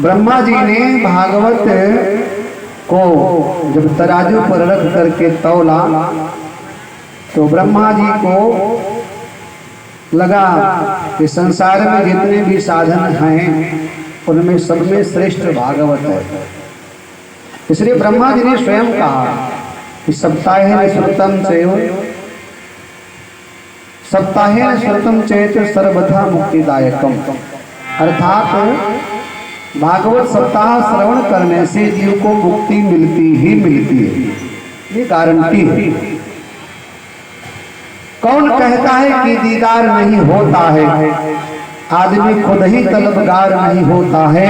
ब्रह्मा जी ने भागवत को जब तराजू पर रख करके तौला तो ब्रह्मा जी को लगा कि संसार में जितने भी साधन हैं उनमें सब में श्रेष्ठ भागवत है। इसलिए ब्रह्मा जी ने स्वयं कहा कि सप्ताहेन श्रुतम चेत सर्वथा मुक्तिदायकम, अर्थात भागवत सप्ताह श्रवण करने से जीव को मुक्ति मिलती ही मिलती है, ये गारंटी है। कौन कहता है कि दीदार नहीं होता है? आदमी खुद ही तलबगार नहीं होता है।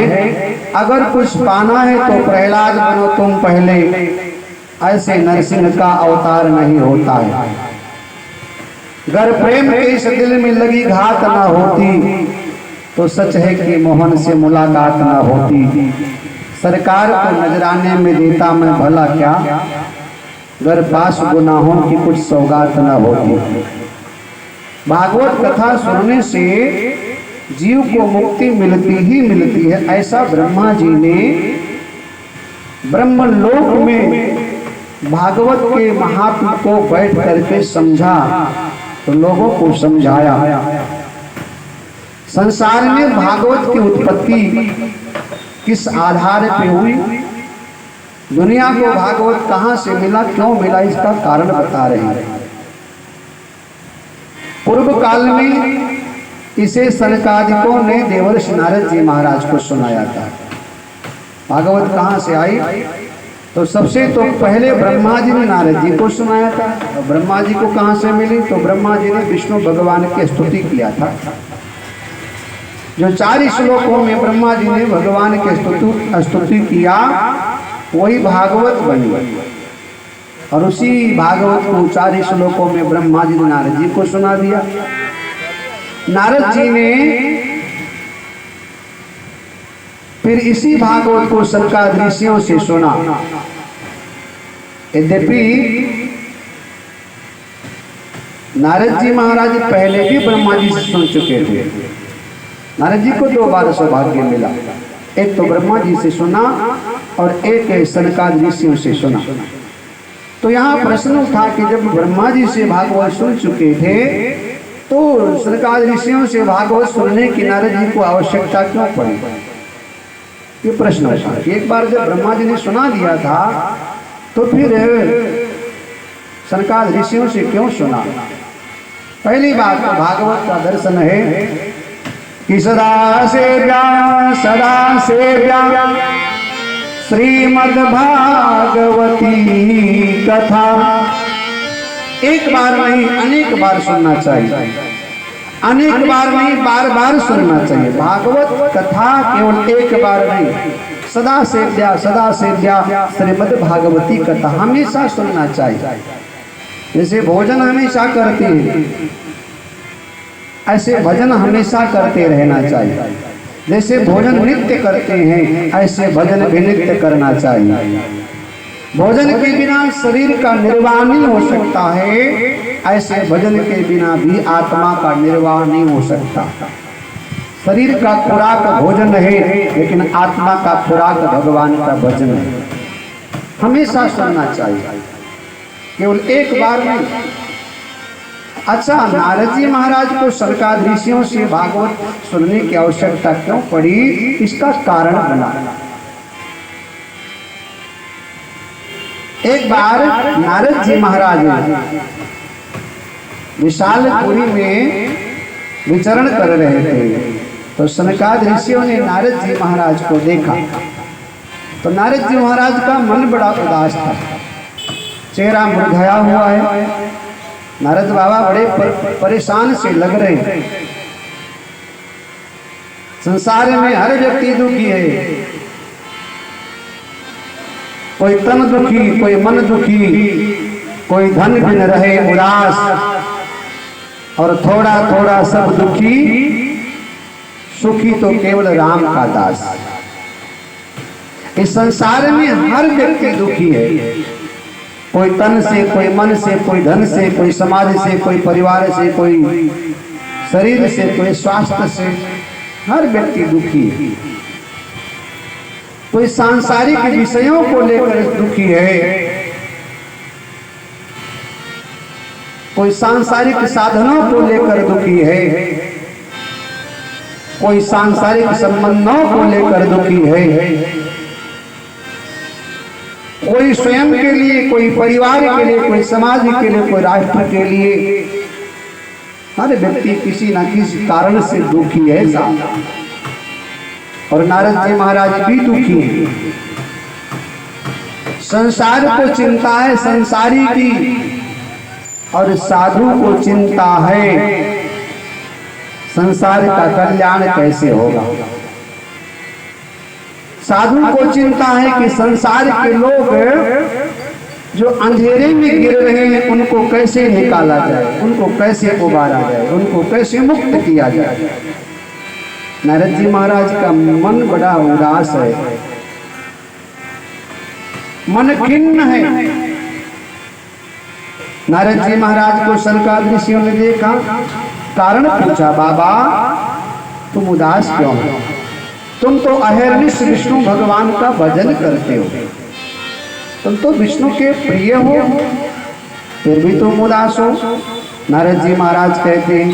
अगर कुछ पाना है तो प्रहलाद बनो तुम पहले, ऐसे नरसिंह का अवतार नहीं होता है। अगर प्रेम के इस दिल में लगी घात ना होती तो सच है कि मोहन से मुलाकात ना होती। सरकार को नजराने में देता मैं भला क्या, अगर पास गुनाहों की कुछ सौगात ना होती। भागवत कथा सुनने से जीव को मुक्ति मिलती ही मिलती है, ऐसा ब्रह्मा जी ने ब्रह्मलोक में भागवत के महात्म को बैठ करके समझा तो लोगों को समझाया। संसार में भागवत की उत्पत्ति किस आधार पे हुई, दुनिया को भागवत कहां से मिला, क्यों मिला, इसका कारण बता रहे हैं। पूर्व काल में इसे सनकादिकों ने देवर्षि नारद जी महाराज को सुनाया था। भागवत कहां से आई तो सबसे तो पहले ब्रह्मा जी ने नारद जी को सुनाया था। और ब्रह्मा जी को कहां से मिली तो ब्रह्मा जी ने विष्णु भगवान की स्तुति किया था। जो 4 श्लोकों में ब्रह्मा जी ने भगवान की स्तुति किया वही भागवत बनी। और उसी भागवत को 4 श्लोकों में ब्रह्मा जी ने नारद जी को सुना दिया। नारद जी ने फिर इसी भागवत को सनकादिक ऋषियों से सुना। यद्यपि नारद जी महाराज पहले भी ब्रह्मा जी से सुन चुके थे। नारद जी को 2 बार सौभाग्य मिला, एक तो ब्रह्मा जी से सुना और एक सनकादिक ऋषियों से सुना। तो यहाँ प्रश्न उठा कि जब ब्रह्मा जी से भागवत सुन चुके थे तो सनकादिक ऋषियों से भागवत सुनने की नारद जी को आवश्यकता क्यों पड़ी, ये प्रश्न उठा। एक बार जब ब्रह्मा जी ने सुना दिया था तो फिर सनकादिक ऋषियों से क्यों सुना। पहली बात तो भागवत का दर्शन है कि सदा सेव्या श्रीमद् भागवती कथा। एक बार नहीं अनेक बार सुनना चाहिए, अनेक बार नहीं बार बार सुनना चाहिए। भागवत कथा केवल एक बार नहीं, सदा सेव्या श्रीमद् भागवती कथा हमेशा सुनना चाहिए। जैसे भोजन हमेशा करते हैं ऐसे भजन हमेशा करते रहना चाहिए। जैसे भोजन नित्य करते हैं ऐसे भजन भी नित्य करना चाहिए। भोजन के बिना शरीर का निर्वाह नहीं हो सकता है, ऐसे भजन के बिना भी आत्मा का निर्वाह नहीं हो सकता। शरीर का खुराक भोजन है लेकिन आत्मा का खुराक भगवान का भजन है। हमेशा सुनना चाहिए, केवल एक बार नहीं। अच्छा, नारद जी महाराज को सनकादिक ऋषियों से भागवत सुनने की आवश्यकता क्यों पड़ी, इसका कारण बना। एक बार नारद जी महाराज विशालपुरी में विचरण कर रहे थे तो सनकादिक ऋषियों ने नारद जी महाराज को देखा तो नारद जी महाराज का मन बड़ा उदास था, चेहरा मुरझाया हुआ है। नारद बाबा बड़े परेशान से लग रहे हैं। संसार में हर व्यक्ति दुखी है, कोई तन दुखी, कोई मन दुखी, कोई धन बिन रहे उदास, और थोड़ा थोड़ा सब दुखी, सुखी तो केवल राम का दास। इस संसार में हर व्यक्ति दुखी है, कोई तन से, कोई मन से, कोई धन से, कोई समाज से, कोई परिवार से, कोई शरीर से, कोई स्वास्थ्य से, हर व्यक्ति दुखी है। कोई सांसारिक विषयों को लेकर दुखी है, कोई सांसारिक साधनों को लेकर दुखी है, कोई सांसारिक संबंधों को लेकर दुखी है, कोई स्वयं के लिए, कोई परिवार के लिए, कोई समाज के लिए, कोई राष्ट्र के लिए। हर व्यक्ति किसी न किसी कारण से दुखी है साहब। और नारद जी महाराज भी दुखी हैं। संसार को चिंता है संसारी की, और साधु को चिंता है संसार का कल्याण कैसे होगा। साधु को चिंता है कि संसार के लोग जो अंधेरे में गिर रहे हैं उनको कैसे निकाला जाए, उनको कैसे उबारा जाए, उनको कैसे मुक्त किया जाए। नारद जी महाराज का मन बड़ा उदास है, मन खिन्न है। नारद जी महाराज को सनकादिक ऋषियों ने देखा, कारण पूछा, बाबा तुम उदास क्यों हो? तुम तो अहर्निश विष्णु भगवान का भजन करते हो, तुम तो विष्णु के प्रिय हो, फिर भी तुम उदास हो। नारद जी महाराज कहते हैं,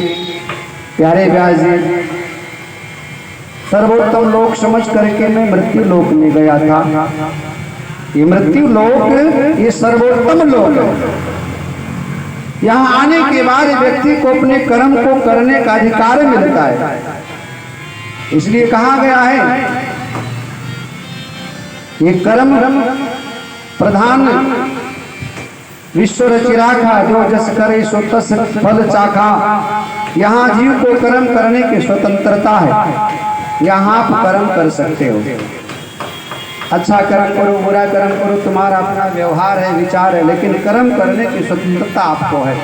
प्यारे व्यास जी, सर्वोत्तम लोक समझ करके मैं मृत्यु लोक में गया था। ये मृत्यु लोक ये सर्वोत्तम लोक है। यहाँ आने के बाद व्यक्ति को अपने कर्म को करने का अधिकार मिलता है। इसलिए कहा गया है ये कर्म प्रधान विश्व रचिराखा, जो जस करे सो तस फल चाखा। यहाँ जीव को कर्म करने की स्वतंत्रता है, यहाँ आप कर्म कर सकते हो। अच्छा कर्म करो, बुरा कर्म करो, तुम्हारा अपना व्यवहार है, विचार है, लेकिन कर्म करने की स्वतंत्रता आपको है।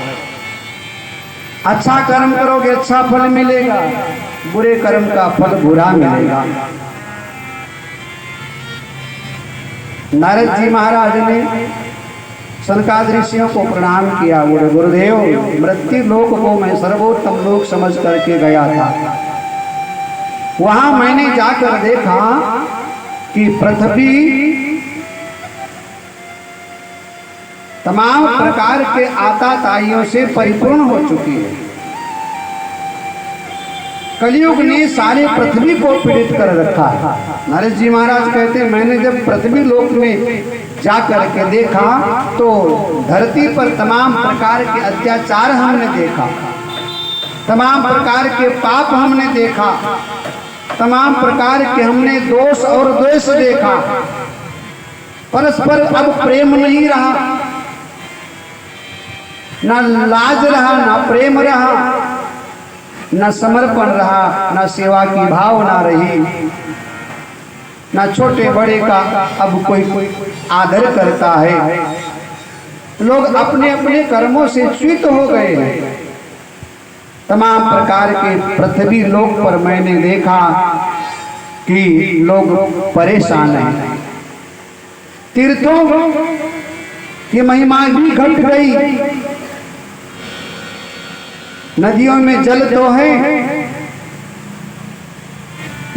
अच्छा कर्म करोगे अच्छा फल मिलेगा, बुरे कर्म का फल बुरा मिलेगा। नारद जी महाराज ने सनकादिक ऋषियों को प्रणाम किया, बोले गुरुदेव, मृत्यु लोक को मैं सर्वोत्तम लोक समझ करके गया था। वहां मैंने जाकर देखा कि पृथ्वी तमाम प्रकार के आताताइयों से परिपूर्ण हो चुकी है। कलयुग ने सारे पृथ्वी को पीड़ित कर रखा है। नारद जी महाराज कहते हैं, मैंने जब पृथ्वी लोक में जाकर के देखा तो धरती पर तमाम प्रकार के अत्याचार हमने देखा, तमाम प्रकार के पाप हमने देखा, तमाम प्रकार के हमने दोष और द्वेष देखा। परस्पर अब प्रेम नहीं रहा, न लाज रहा, न प्रेम रहा, न समर्पण रहा, न सेवा की भावना रही, न छोटे बड़े का अब कोई आदर करता है। लोग अपने अपने कर्मों से च्युत हो गए हैं। तमाम प्रकार के पृथ्वी लोक पर मैंने देखा कि लोग परेशान हैं। तीर्थों की महिमा भी घट गई, नदियों में जल तो है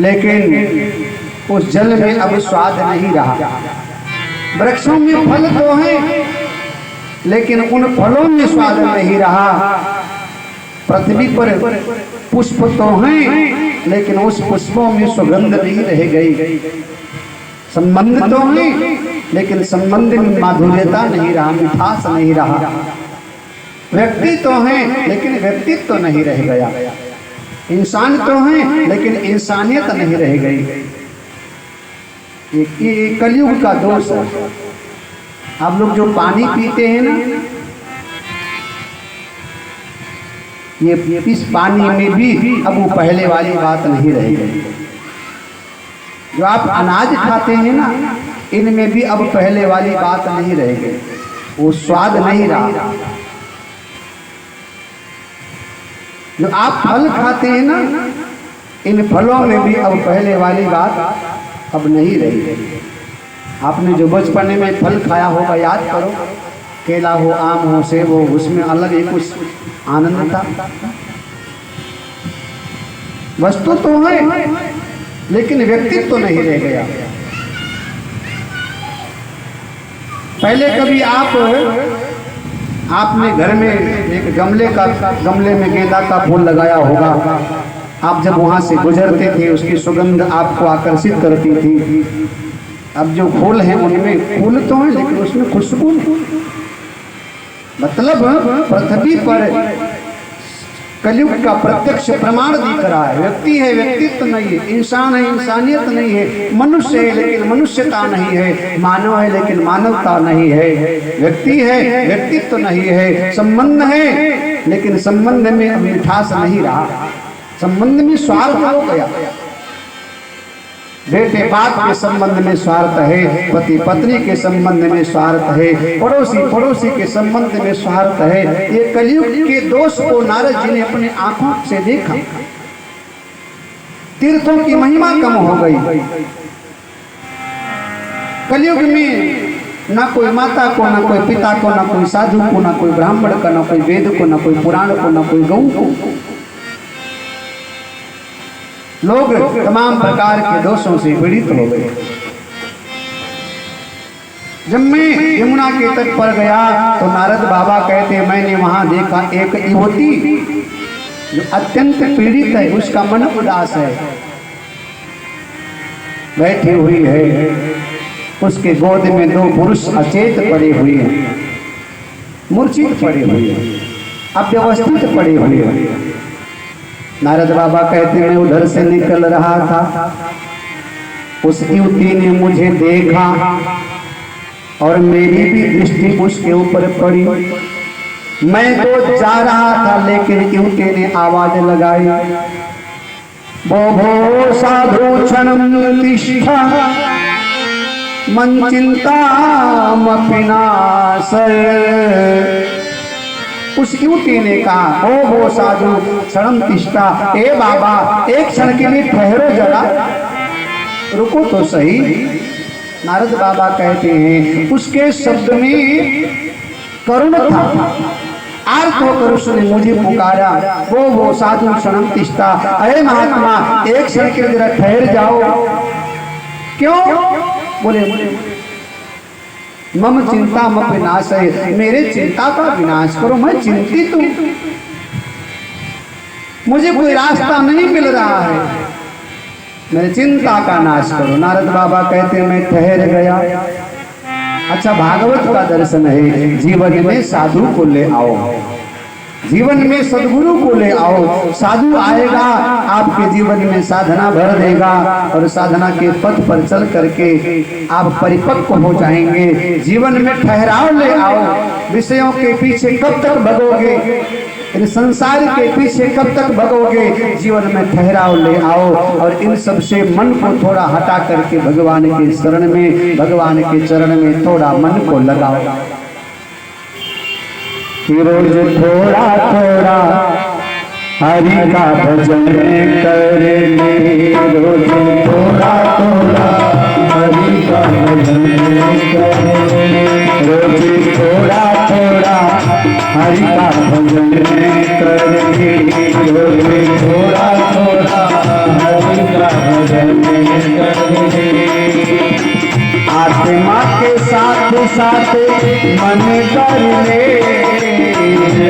लेकिन उस जल में अब स्वाद नहीं रहा। वृक्षों में फल तो है लेकिन उन फलों में स्वाद नहीं रहा। पृथ्वी पर पुष्प तो हैं लेकिन उस पुष्पों में सुगंध नहीं रह गई। संबंध तो है लेकिन संबंध में माधुर्यता नहीं रहा, मिठास नहीं रहा। व्यक्ति तो हैं लेकिन व्यक्तित्व तो नहीं रह गया। इंसान तो हैं लेकिन इंसानियत नहीं रह गई। ये कलयुग का दोष है। आप लोग जो पानी पीते हैं ना, ये इस पानी में भी अब वो पहले वाली बात नहीं रह गई। जो आप अनाज खाते हैं ना, इनमें भी अब पहले वाली बात नहीं रह गई, वो स्वाद नहीं रहा। जो आप फल खाते हैं ना, इन फलों में भी अब पहले वाली बात अब नहीं रही है। आपने जो बचपन में फल खाया होगा याद करो, केला हो, आम हो, सेब हो, उसमें अलग ही कुछ आनंद था। वस्तु तो है लेकिन व्यक्तित्व तो नहीं रह गया। पहले कभी आपने घर में एक गमले में गेंदा का फूल लगाया होगा। आप जब वहां से गुजरते थे उसकी सुगंध आपको आकर्षित करती थी। अब जो फूल हैं उनमें फूल तो है लेकिन उसमें खुशबू नहीं। मतलब पृथ्वी पर कलयुग का प्रत्यक्ष प्रमाण दिख रहा है। व्यक्ति है व्यक्तित्व नहीं है, इंसान है इंसानियत नहीं है, मनुष्य है लेकिन मनुष्यता नहीं है, मानव है लेकिन मानवता नहीं है, व्यक्ति है व्यक्तित्व नहीं है, संबंध है लेकिन संबंध में अब मिठास नहीं रहा, संबंध में स्वार्थ हो गया। बेटे बाप के संबंध में स्वार्थ है, पति पत्नी के संबंध में स्वार्थ है, पड़ोसी के संबंध में स्वार्थ है। ये कलयुग के दोष को नारद जी ने अपने आंखों से देखा। तीर्थों की महिमा कम हो गई। कलयुग में ना कोई माता को, ना कोई पिता को, ना कोई साधु को, ना कोई ब्राह्मण का, ना कोई वेद को, ना कोई पुराण को, ना कोई गौ को। लोग तमाम प्रकार के दोषों से पीड़ित हो गए। जब मैं यमुना के तट पर गया तो नारद बाबा कहते मैंने वहां देखा एक युवती जो अत्यंत पीड़ित है, उसका मन उदास है, बैठी हुई है। उसके गोद में दो पुरुष अचेत पड़े हुए हैं, मूर्छित पड़े हुए हैं, अव्यवस्थित पड़े हुए हैं। नारद बाबा कहते मैं उधर से निकल रहा था, उस युवती ने मुझे देखा और मेरी भी दृष्टि उसके ऊपर पड़ी। मैं तो जा रहा था लेकिन युवती ने आवाज लगाई, भो भो साधु क्षणं तिष्ठ मन चिंतामपि नाशय। उस युवती ने कहा ओ हो साधु क्षणं तिष्ठा, ए बाबा एक क्षण के लिए ठहरो जरा, रुको तो सही। नारद बाबा कहते हैं उसके शब्द में करुण था, आर्त होकर उसने मुझे पुकारा, वो साधु क्षणं तिष्ठा, अरे महात्मा एक क्षण के लिए जरा ठहर जाओ। क्यों? बोले मम चिंता मत विनाश है, मेरे चिंता का विनाश करो, मैं चिंतित हूं, मुझे कोई रास्ता नहीं मिल रहा है, मेरे चिंता का नाश करो। नारद बाबा कहते मैं ठहर गया। अच्छा भागवत का दर्शन है, जीवन में साधु को ले आओ, जीवन में सदगुरु को ले आओ। साधु आएगा आपके जीवन में साधना भर देगा और साधना के पथ पर चल करके आप परिपक्व हो जाएंगे। जीवन में ठहराव ले आओ। विषयों के पीछे कब तक भगोगे, संसार के पीछे कब तक भगोगे? जीवन में ठहराव ले आओ और इन सब से मन को थोड़ा हटा करके भगवान के शरण में, भगवान के चरण में थोड़ा मन को लगाओ। रोज थोड़ा थोड़ा हरि का भजन करने, रोज थोड़ा थोड़ा हरि का भजन करने, रोज थोड़ा थोड़ा हरि का भजन करने, रोज थोड़ा थोड़ा हरि का भजन करने। आत्मा के साथ साथ मन कर ले,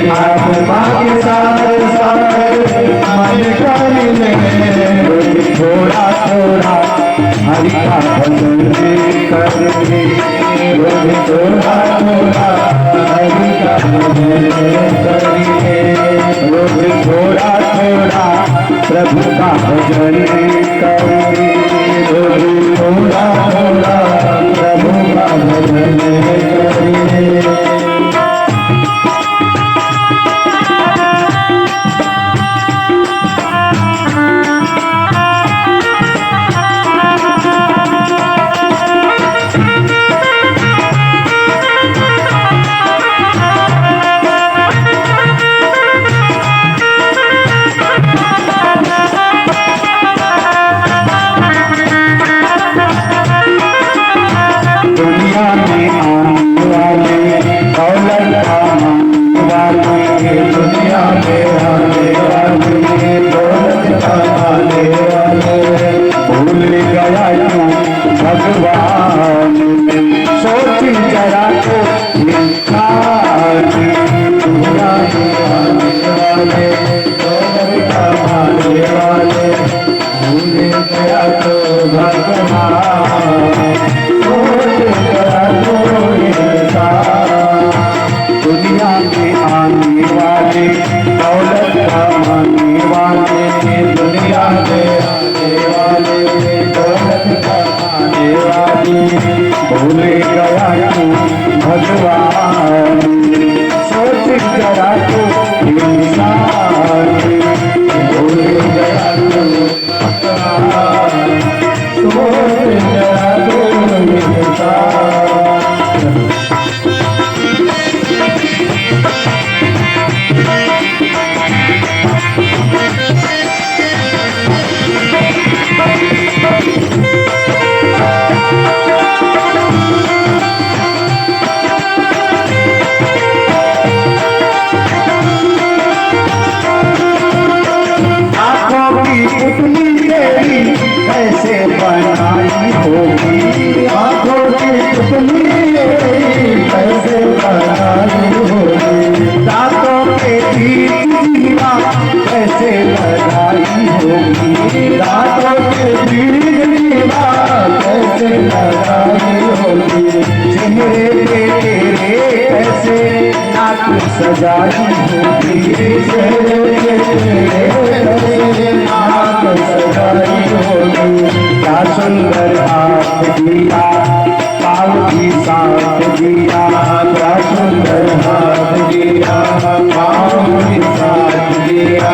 आत्मा के साथ साथ मन कर ले, थोड़ा थोड़ा हरि का भजन कर ले, थोड़ा थोड़ा हरि का भजन कर ले, थोड़ा थोड़ा प्रभु का भजन कर ले, थोड़ा थोड़ा प्रभु का भजन कर ले। सोच जरा तो इंसान, दुनिया में आने वाले दौलत कमाने वाले, दुनिया में आने वाले दौलत कमाने वाले, भूल गया तू भगवान, सोच जरा तो इंसान, भूल गया तू भगवान, सोच जरा तो इंसान। पुतली तेरी कैसे बनाई होगी, आँखों की पुतली तेरी कैसे बनाई होगी, दांतों पे तीर जीवा कैसे लगाई होगी, दांतों पे तीर जीवा कैसे लगाई होगी, चेहरे पे तेरे कैसे नाक सजाई होगी, चेहरे पे तेरे कैसे नाक सजाई होगी, क्या सुंदर हाथ दिया पाँव भी साथ दिया, क्या सुंदर हाथ दिया पाँव भी साथ दिया,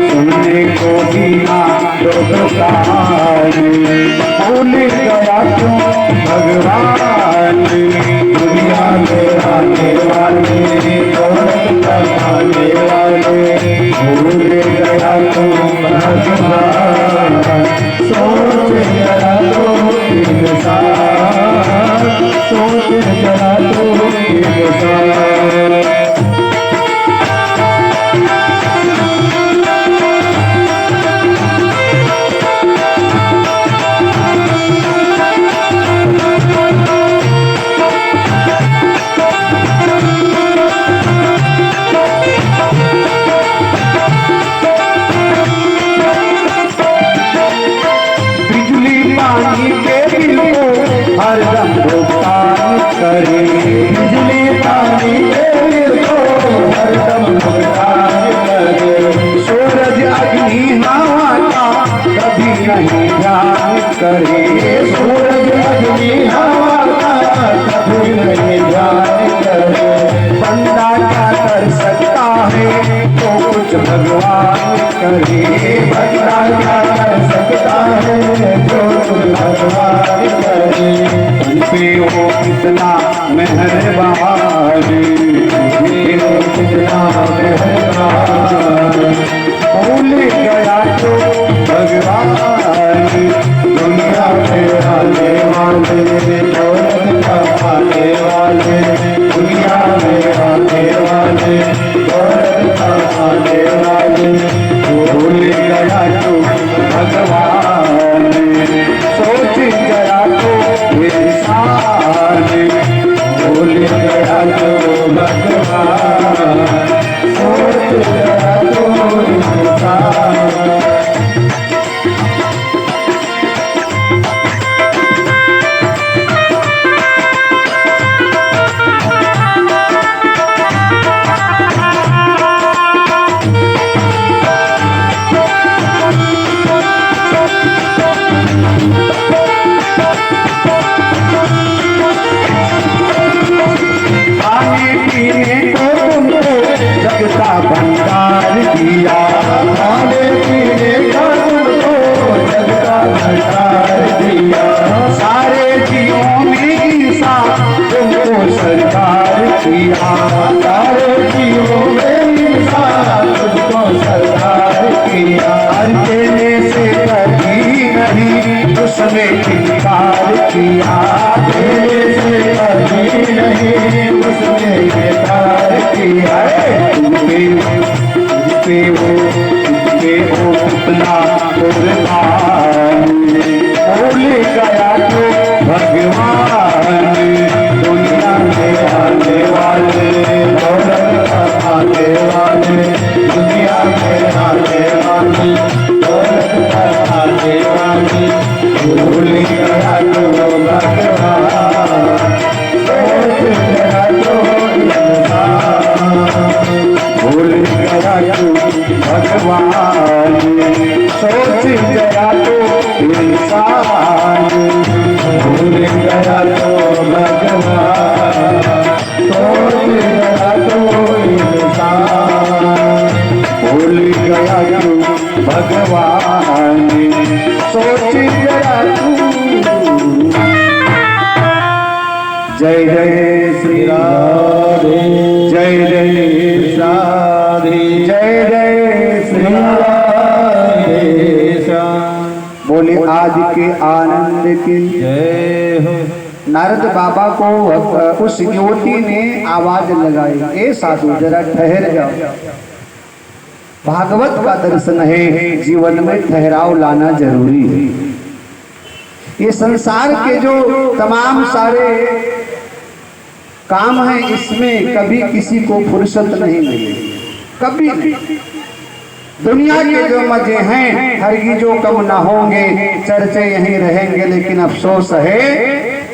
सुनने को दिया तो कहानी, भूल गया क्यों भगवान, दुनिया में आने वाले दौलत कमाने वाले, भूल गया क्यों भगवान, सोच जरा तो इंसान, सोच जरा तो इंसान। पानी के बिल को हरदम भुगतान करे, बिजली पानी के बिल को हरदम भुगतान करे, सूरज अग्नि हवा का कभी नहीं ध्यान करे, सूरज अग्नि हवा का कभी नहीं ध्यान करे, बंदा क्या कर सकता है तो कुछ भगवान करे, बंदा क्या कर सकता है जो भगवान करे, उन पे वो कितना मेहरबान, कितना मेहरबान, भूल गया तो भगवान, दुनिया में आने वाले दौलत कमाने वाले, दुनिया में आने वाले दौलत कमाने वाले, भूल गया तो भगवान, सोच जरा तो इंसान, भूल गया तो भगवान, सोच जरा तो इंसान। जगता भंडार दिया, खाने पीने का तुमको जगता भंडार दिया, सारे जीवों में इंसान तुमको सरकार किया, सारे जीवों में इंसान तुमको सरकार किया, देने से कभी नहीं उसमें इनकार किया, देने से कभी नहीं उसमें इनकार किया, तुझपे वो कितना कुर्बान, भूल गया तो भगवान, दुनिया में आने वाले दौलत कमाने वाले, दुनिया में आने वाले दौलत कमाने वाले, भूल गया गया तो भूल गया तू भगवान, सोच गया तो इंसान, भूल गया तो भगवान, सोच गया तो इंसान, भूल गया तू भगवान, सोच गया तू। जय जय श्री राधे, जय जय राधे, जय जय श्री राधे श्याम। बोले आज के आनंद की जय हो। नारद बाबा को उस युवती ने आवाज लगाई, ए साधु जरा ठहर जाओ, भागवत का दर्शन है, जीवन में ठहराव लाना जरूरी है। ये संसार के जो तमाम सारे काम है, इसमें कभी किसी को फुर्सत नहीं मिली, कभी नहीं। दुनिया के जो मजे हैं हरगिजो कम ना होंगे, चर्चे यहीं रहेंगे, लेकिन अफसोस है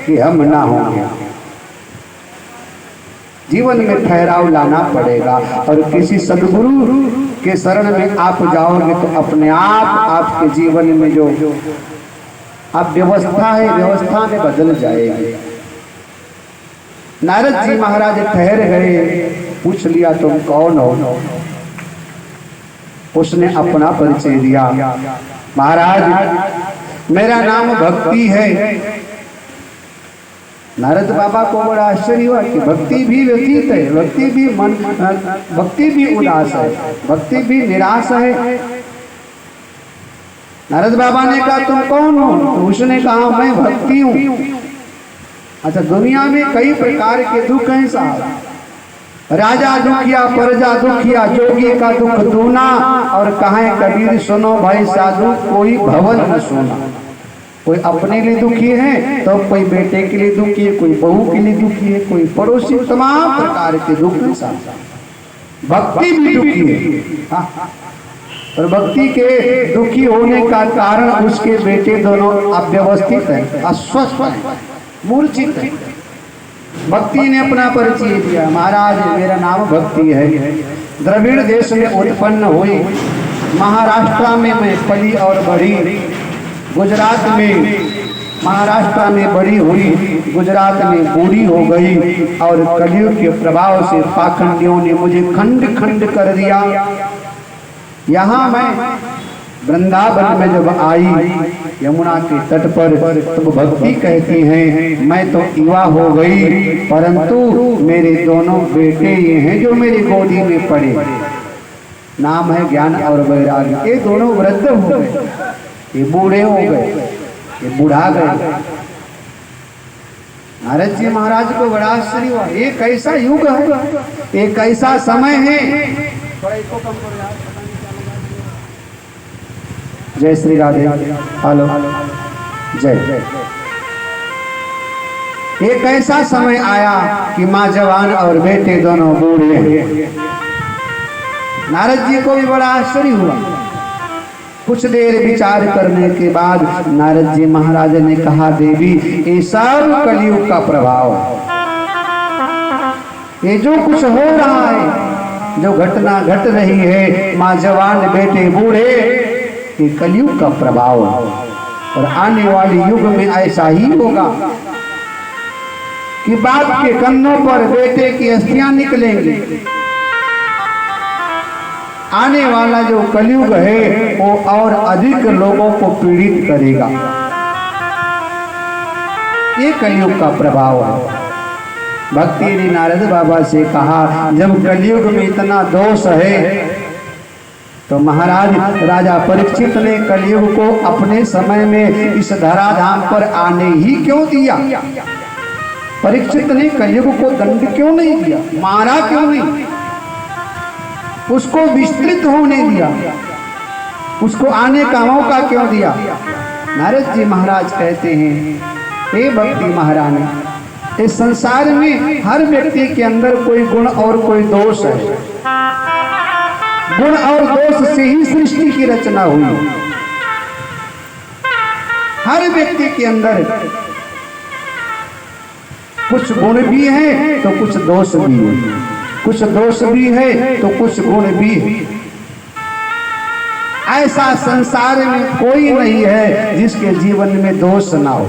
कि हम ना होंगे। जीवन में ठहराव लाना पड़ेगा, और किसी सदगुरु के शरण में आप जाओगे तो अपने आप आपके जीवन में जो आप व्यवस्था है, व्यवस्था में बदल जाएगी। नारद जी महाराज ठहर गए, पूछ लिया तुम कौन हो? उसने अपना परिचय दिया, महाराज मेरा नाम भक्ति है। नारद बाबा को बड़ा आश्चर्य हुआ कि भक्ति भी व्यतीत है, भक्ति भी मन, भक्ति भी उदास है, भक्ति भी निराश है। नारद बाबा ने कहा तुम कौन हो? तो उसने कहा मैं भक्ति हूँ। अच्छा, दुनिया में कई प्रकार के दुख हैं साहब, राजा दुखिया, प्रजा दुखिया, जोगी का दुख दूना, और कहें कबीर सुनो भाई साधु कोई भवन न सोना। कोई अपने लिए दुखी है तो कोई बेटे के लिए दुखी है, कोई बहू के लिए दुखी है, कोई पड़ोसी, तमाम प्रकार के दुख हैं साहब। भक्ति भी दुखी है, और भक्ति के दुखी होने का कारण उसके बेटे दोनों अव्यवस्थित हैं, अस्वस्थ हैं, मूर्छित है। भक्ति ने अपना परिचय दिया, महाराज मेरा नाम भक्ति है, द्रविड़ देश में उत्पन्न हुई, महाराष्ट्र में मैं पली और बढ़ी, गुजरात में, महाराष्ट्र में बड़ी हुई, गुजरात में बूढ़ी हो गई, और कलयुग के प्रभाव से पाखंडियों ने मुझे खंड खंड कर दिया। यहाँ मैं वृंदावन में जब आई, यमुना के तट पर, तब भक्ति कहती हैं मैं तो युवा हो गई, परंतु मेरे दोनों बेटे ये हैं जो मेरी गोदी में पड़े, नाम है ज्ञान और वैराग्य। ये दोनों वृद्ध हो गए, ये बूढ़े हो गए, ये बुढ़ा गए। नारद जी महाराज को बड़ा आश्चर्य हुआ, ये कैसा युग है, ये कैसा समय है। जय श्री राधे, हेलो, जय। एक ऐसा समय आया कि माँ जवान और बेटे दोनों बूढ़े हैं। नारद जी को भी बड़ा आश्चर्य हुआ। कुछ देर विचार करने के बाद नारद जी महाराज ने कहा, देवी ये सब कलयुग का प्रभाव है, ये जो कुछ हो रहा है, जो घटना घट रही है, माँ जवान बेटे बूढ़े, ये कलयुग का प्रभाव है। और आने वाले युग में ऐसा ही होगा कि बाप के कंधों पर बेटे की अस्थियां निकलेंगी। आने वाला जो कलयुग है वो और अधिक लोगों को पीड़ित करेगा, ये कलयुग का प्रभाव है। भक्ति ने नारद बाबा से कहा, जब कलयुग में इतना दोष है तो महाराज राजा परीक्षित ने कलयुग को अपने समय में इस धराधाम पर आने ही क्यों दिया? परीक्षित ने कलयुग को दंड क्यों नहीं दिया, मारा क्यों नहीं, उसको विस्तृत होने दिया, उसको आने का मौका क्यों दिया? नारद जी महाराज कहते हैं, हे भक्ति महारानी, इस संसार में हर व्यक्ति के अंदर कोई गुण और कोई दोष है। गुण और दोष से ही सृष्टि की रचना हुई। हर व्यक्ति के अंदर कुछ गुण भी है तो कुछ दोष भी है, कुछ दोष भी है तो कुछ गुण भी है। ऐसा संसार में कोई नहीं है जिसके जीवन में दोष ना हो।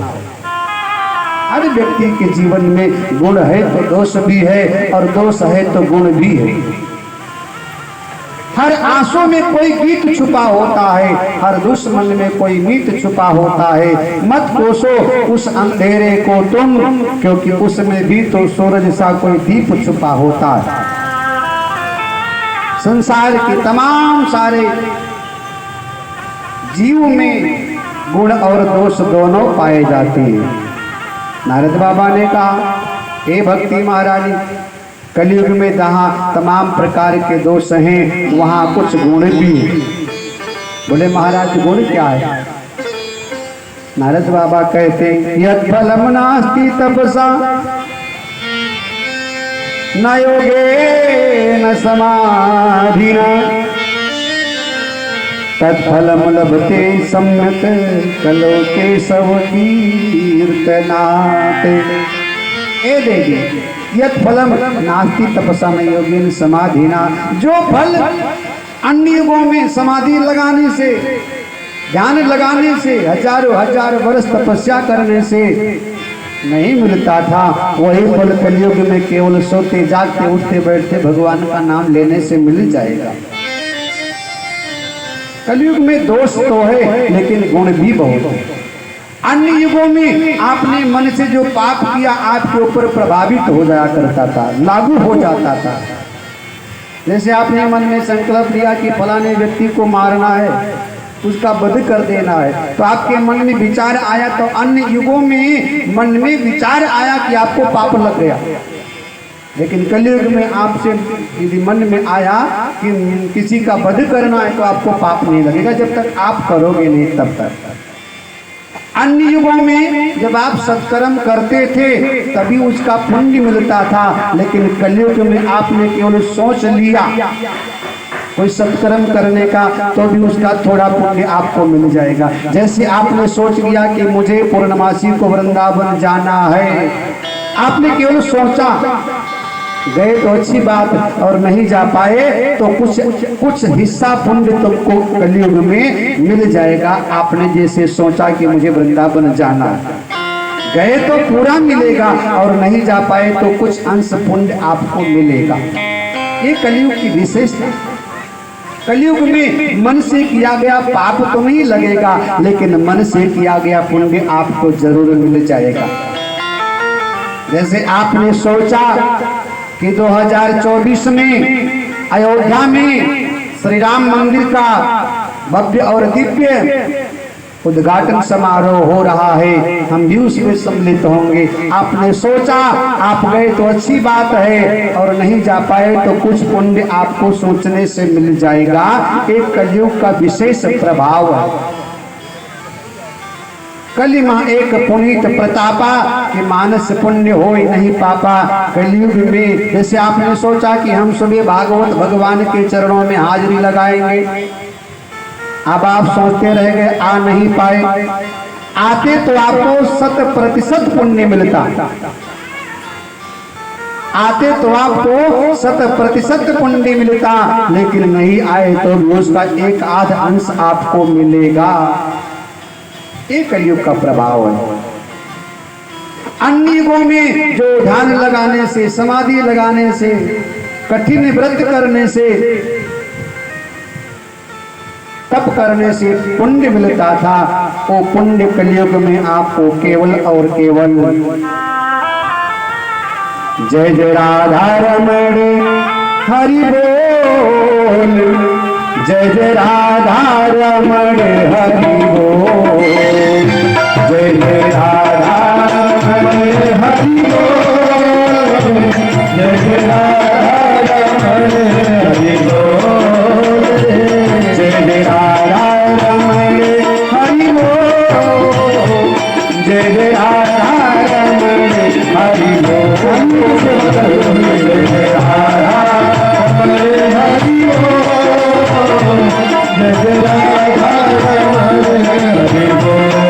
हर व्यक्ति के जीवन में गुण है तो दोष भी है, और दोष है तो गुण भी है। हर आंसू में कोई गीत छुपा होता है, हर दुश्मन में कोई मीत छुपा होता है। मत कोसो उस अंधेरे को तुम, क्योंकि उसमें भी तो सूरज सा कोई दीप छुपा होता है। संसार के तमाम सारे जीव में गुण और दोष दोनों पाए जाते हैं। नारद बाबा ने कहा, हे भक्ति महाराज, कलयुग में जहाँ तमाम प्रकार के दोष हैं वहाँ कुछ गुण भी हैं। बोले महाराज गुण क्या है? नारद बाबा कहते हैं, यत् फलम नास्ति तपसा न योगे न समाधिना तत्फलम लभते सम्यक कलो के सब कीर्तनाते। ए देवी, यत् फलम नास्ति तपसा न योगेन समाधिना, जो फल अन्य युगों में समाधि लगाने से, ध्यान लगाने से, हजारों हजार वर्ष तपस्या करने से नहीं मिलता था, वही फल कलयुग में केवल सोते जागते उठते बैठते भगवान का नाम लेने से मिल जाएगा। कलयुग में दोष तो है लेकिन गुण भी बहुत है। अन्य युगों में आपने मन से जो पाप किया आपके ऊपर प्रभावित हो जाया करता था, लागू हो जाता था। जैसे आपने मन में संकल्प लिया कि फलाने व्यक्ति को मारना है, उसका वध कर देना है, तो आपके मन में विचार आया, तो अन्य युगों में मन में विचार आया कि आपको पाप लग गया। लेकिन कलयुग में आपसे यदि मन में आया कि किसी का वध करना है तो आपको पाप नहीं लगेगा, जब तक आप करोगे नहीं तब तक। अन्य युगों में जब आप सत्कर्म करते थे तभी उसका पुण्य मिलता था, लेकिन कलयुग में आपने केवल सोच लिया कोई सत्कर्म करने का तो भी उसका थोड़ा पुण्य आपको मिल जाएगा। जैसे आपने सोच लिया कि मुझे पूर्णमासी को वृंदावन जाना है, आपने केवल सोचा, गए तो अच्छी बात, और नहीं जा पाए तो कुछ हिस्सा पुण्य तुमको कलयुग में मिल जाएगा। आपने जैसे सोचा कि मुझे वृंदावन जाना है, गए तो पूरा मिलेगा, और नहीं जा पाए तो कुछ अंश पुण्य आपको मिलेगा। ये कलयुग की विशेषता। कलयुग में मन से किया गया पाप तो नहीं लगेगा, लेकिन मन से किया गया पुण्य आपको जरूर मिल जाएगा। जैसे आपने सोचा कि 2024 में अयोध्या में श्री राम मंदिर का भव्य और दिव्य उद्घाटन समारोह हो रहा है, हम भी उसमें सम्मिलित होंगे। आपने सोचा, आप गए तो अच्छी बात है, और नहीं जा पाए तो कुछ पुण्य आपको सोचने से मिल जाएगा। एक कलयुग का विशेष प्रभाव है। कलिमा एक पुनीत प्रतापा कि मानस पुण्य हो नहीं पापा। कलयुग में जैसे आपने सोचा कि हम सुबह भागवत भगवान के चरणों में हाजिरी लगाएंगे, अब आप सोचते रह गए, आ नहीं पाए। आते तो आपको 100% पुण्य मिलता, आते तो आपको 100% पुण्य मिलता, लेकिन नहीं आए तो भी उसका एक आध अंश आपको मिलेगा। एक कलयुग का प्रभाव है। अन्य युगों में जो ध्यान लगाने से, समाधि लगाने से, कठिन व्रत करने से, तप करने से पुण्य मिलता था, वो पुण्य कलयुग में आपको केवल और केवल जय जय राधा रमण हरि बोल, जय जय राधा रमण हरि बोल, जय जय राधा रमण हरि बोल, जय जय राधा रमण हरि बोल, जय जय राधा रमण हरि बोल, जय जय राधा रमण हरि बोल, जय जय राधा रमण हरि बोल, जय जय राधा रमण हरि बोल,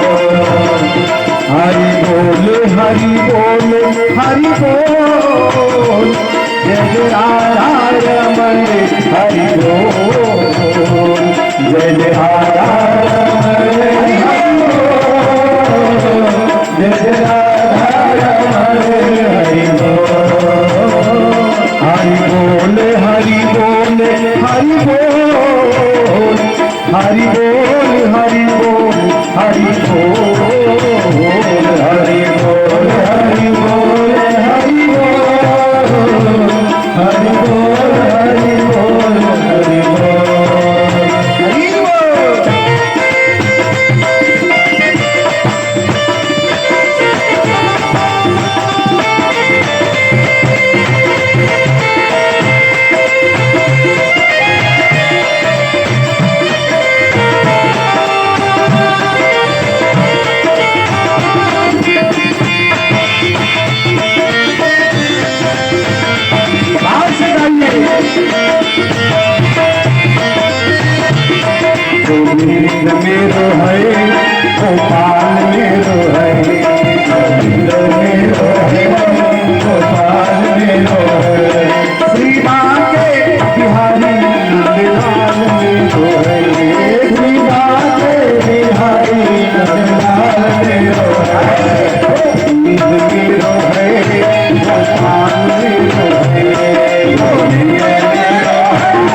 हरि बोल हरि बोल हरि बोल, जय जय राधा रमण हरि बोल, जय जय राधा रमण हरि बोल, जय जय राधा रमण हरि बोल, हरि बोल हरि बोल हरि बोल, हरि बोल हरि बोल हरि बोल, हरि बोल हरि बोल हरि बोल, हरि बोल हरि बोल हरि बोल, हरि बोल। गोविंद मेरो है गोपाल मेरो है, गोविंद मेरो है गोपाल मेरो है, श्री बांके बिहारी नंदलाल मेरो है, श्री बांके बिहारी नंदलाल मेरो है, गोविंद मेरो है गोपाल मेरो है, गोविंद मेरो है गोपाल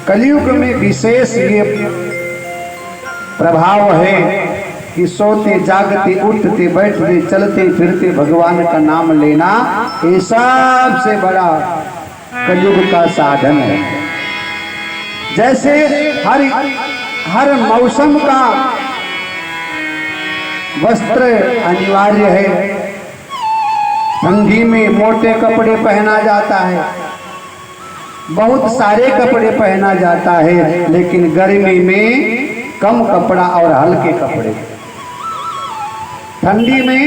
कलयुग में विशेष ये प्रभाव है कि सोते जागते उठते बैठते चलते फिरते भगवान का नाम लेना ये सबसे बड़ा कलयुग का साधन है। जैसे हर मौसम का वस्त्र अनिवार्य है। ठंडी में मोटे कपड़े पहना जाता है, बहुत सारे कपड़े पहना जाता है, लेकिन गर्मी में कम कपड़ा और हल्के कपड़े। ठंडी में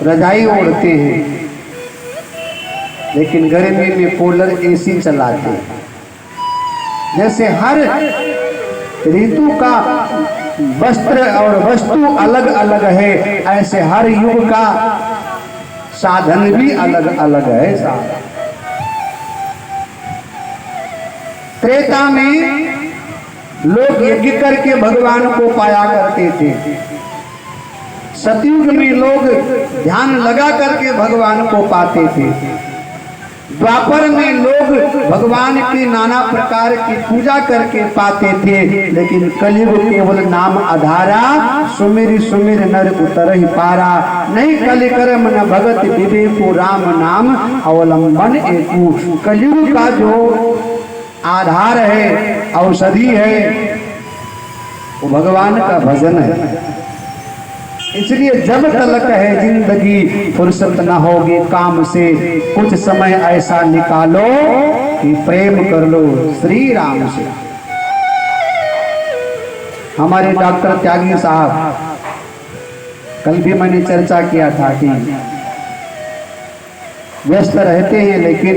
रजाई ओढ़ते हैं, लेकिन गर्मी में कूलर एसी चलाते हैं। जैसे हर ऋतु का वस्त्र और वस्तु अलग अलग है, ऐसे हर युग का साधन भी अलग अलग है। त्रेता में लोग यज्ञ करके भगवान को पाया करते थे। सतयुग में लोग ध्यान लगा करके भगवान को पाते थे। द्वापर में लोग भगवान की नाना प्रकार की पूजा करके पाते थे, लेकिन कलयुग केवल नाम आधारा, सुमिर सुमिर नर उतर ही पारा। नहीं कलि कर्म न भगत विवेको राम नाम अवलंबन एकू। कलयुग का जो आधार है, औषधि है, वो भगवान का भजन है। इसलिए जब तलक है जिंदगी फुर्सत न होगी काम से, कुछ समय ऐसा निकालो कि प्रेम कर लो श्री राम से। हमारे डॉक्टर त्यागी साहब, कल भी मैंने चर्चा किया था कि व्यस्त रहते हैं, लेकिन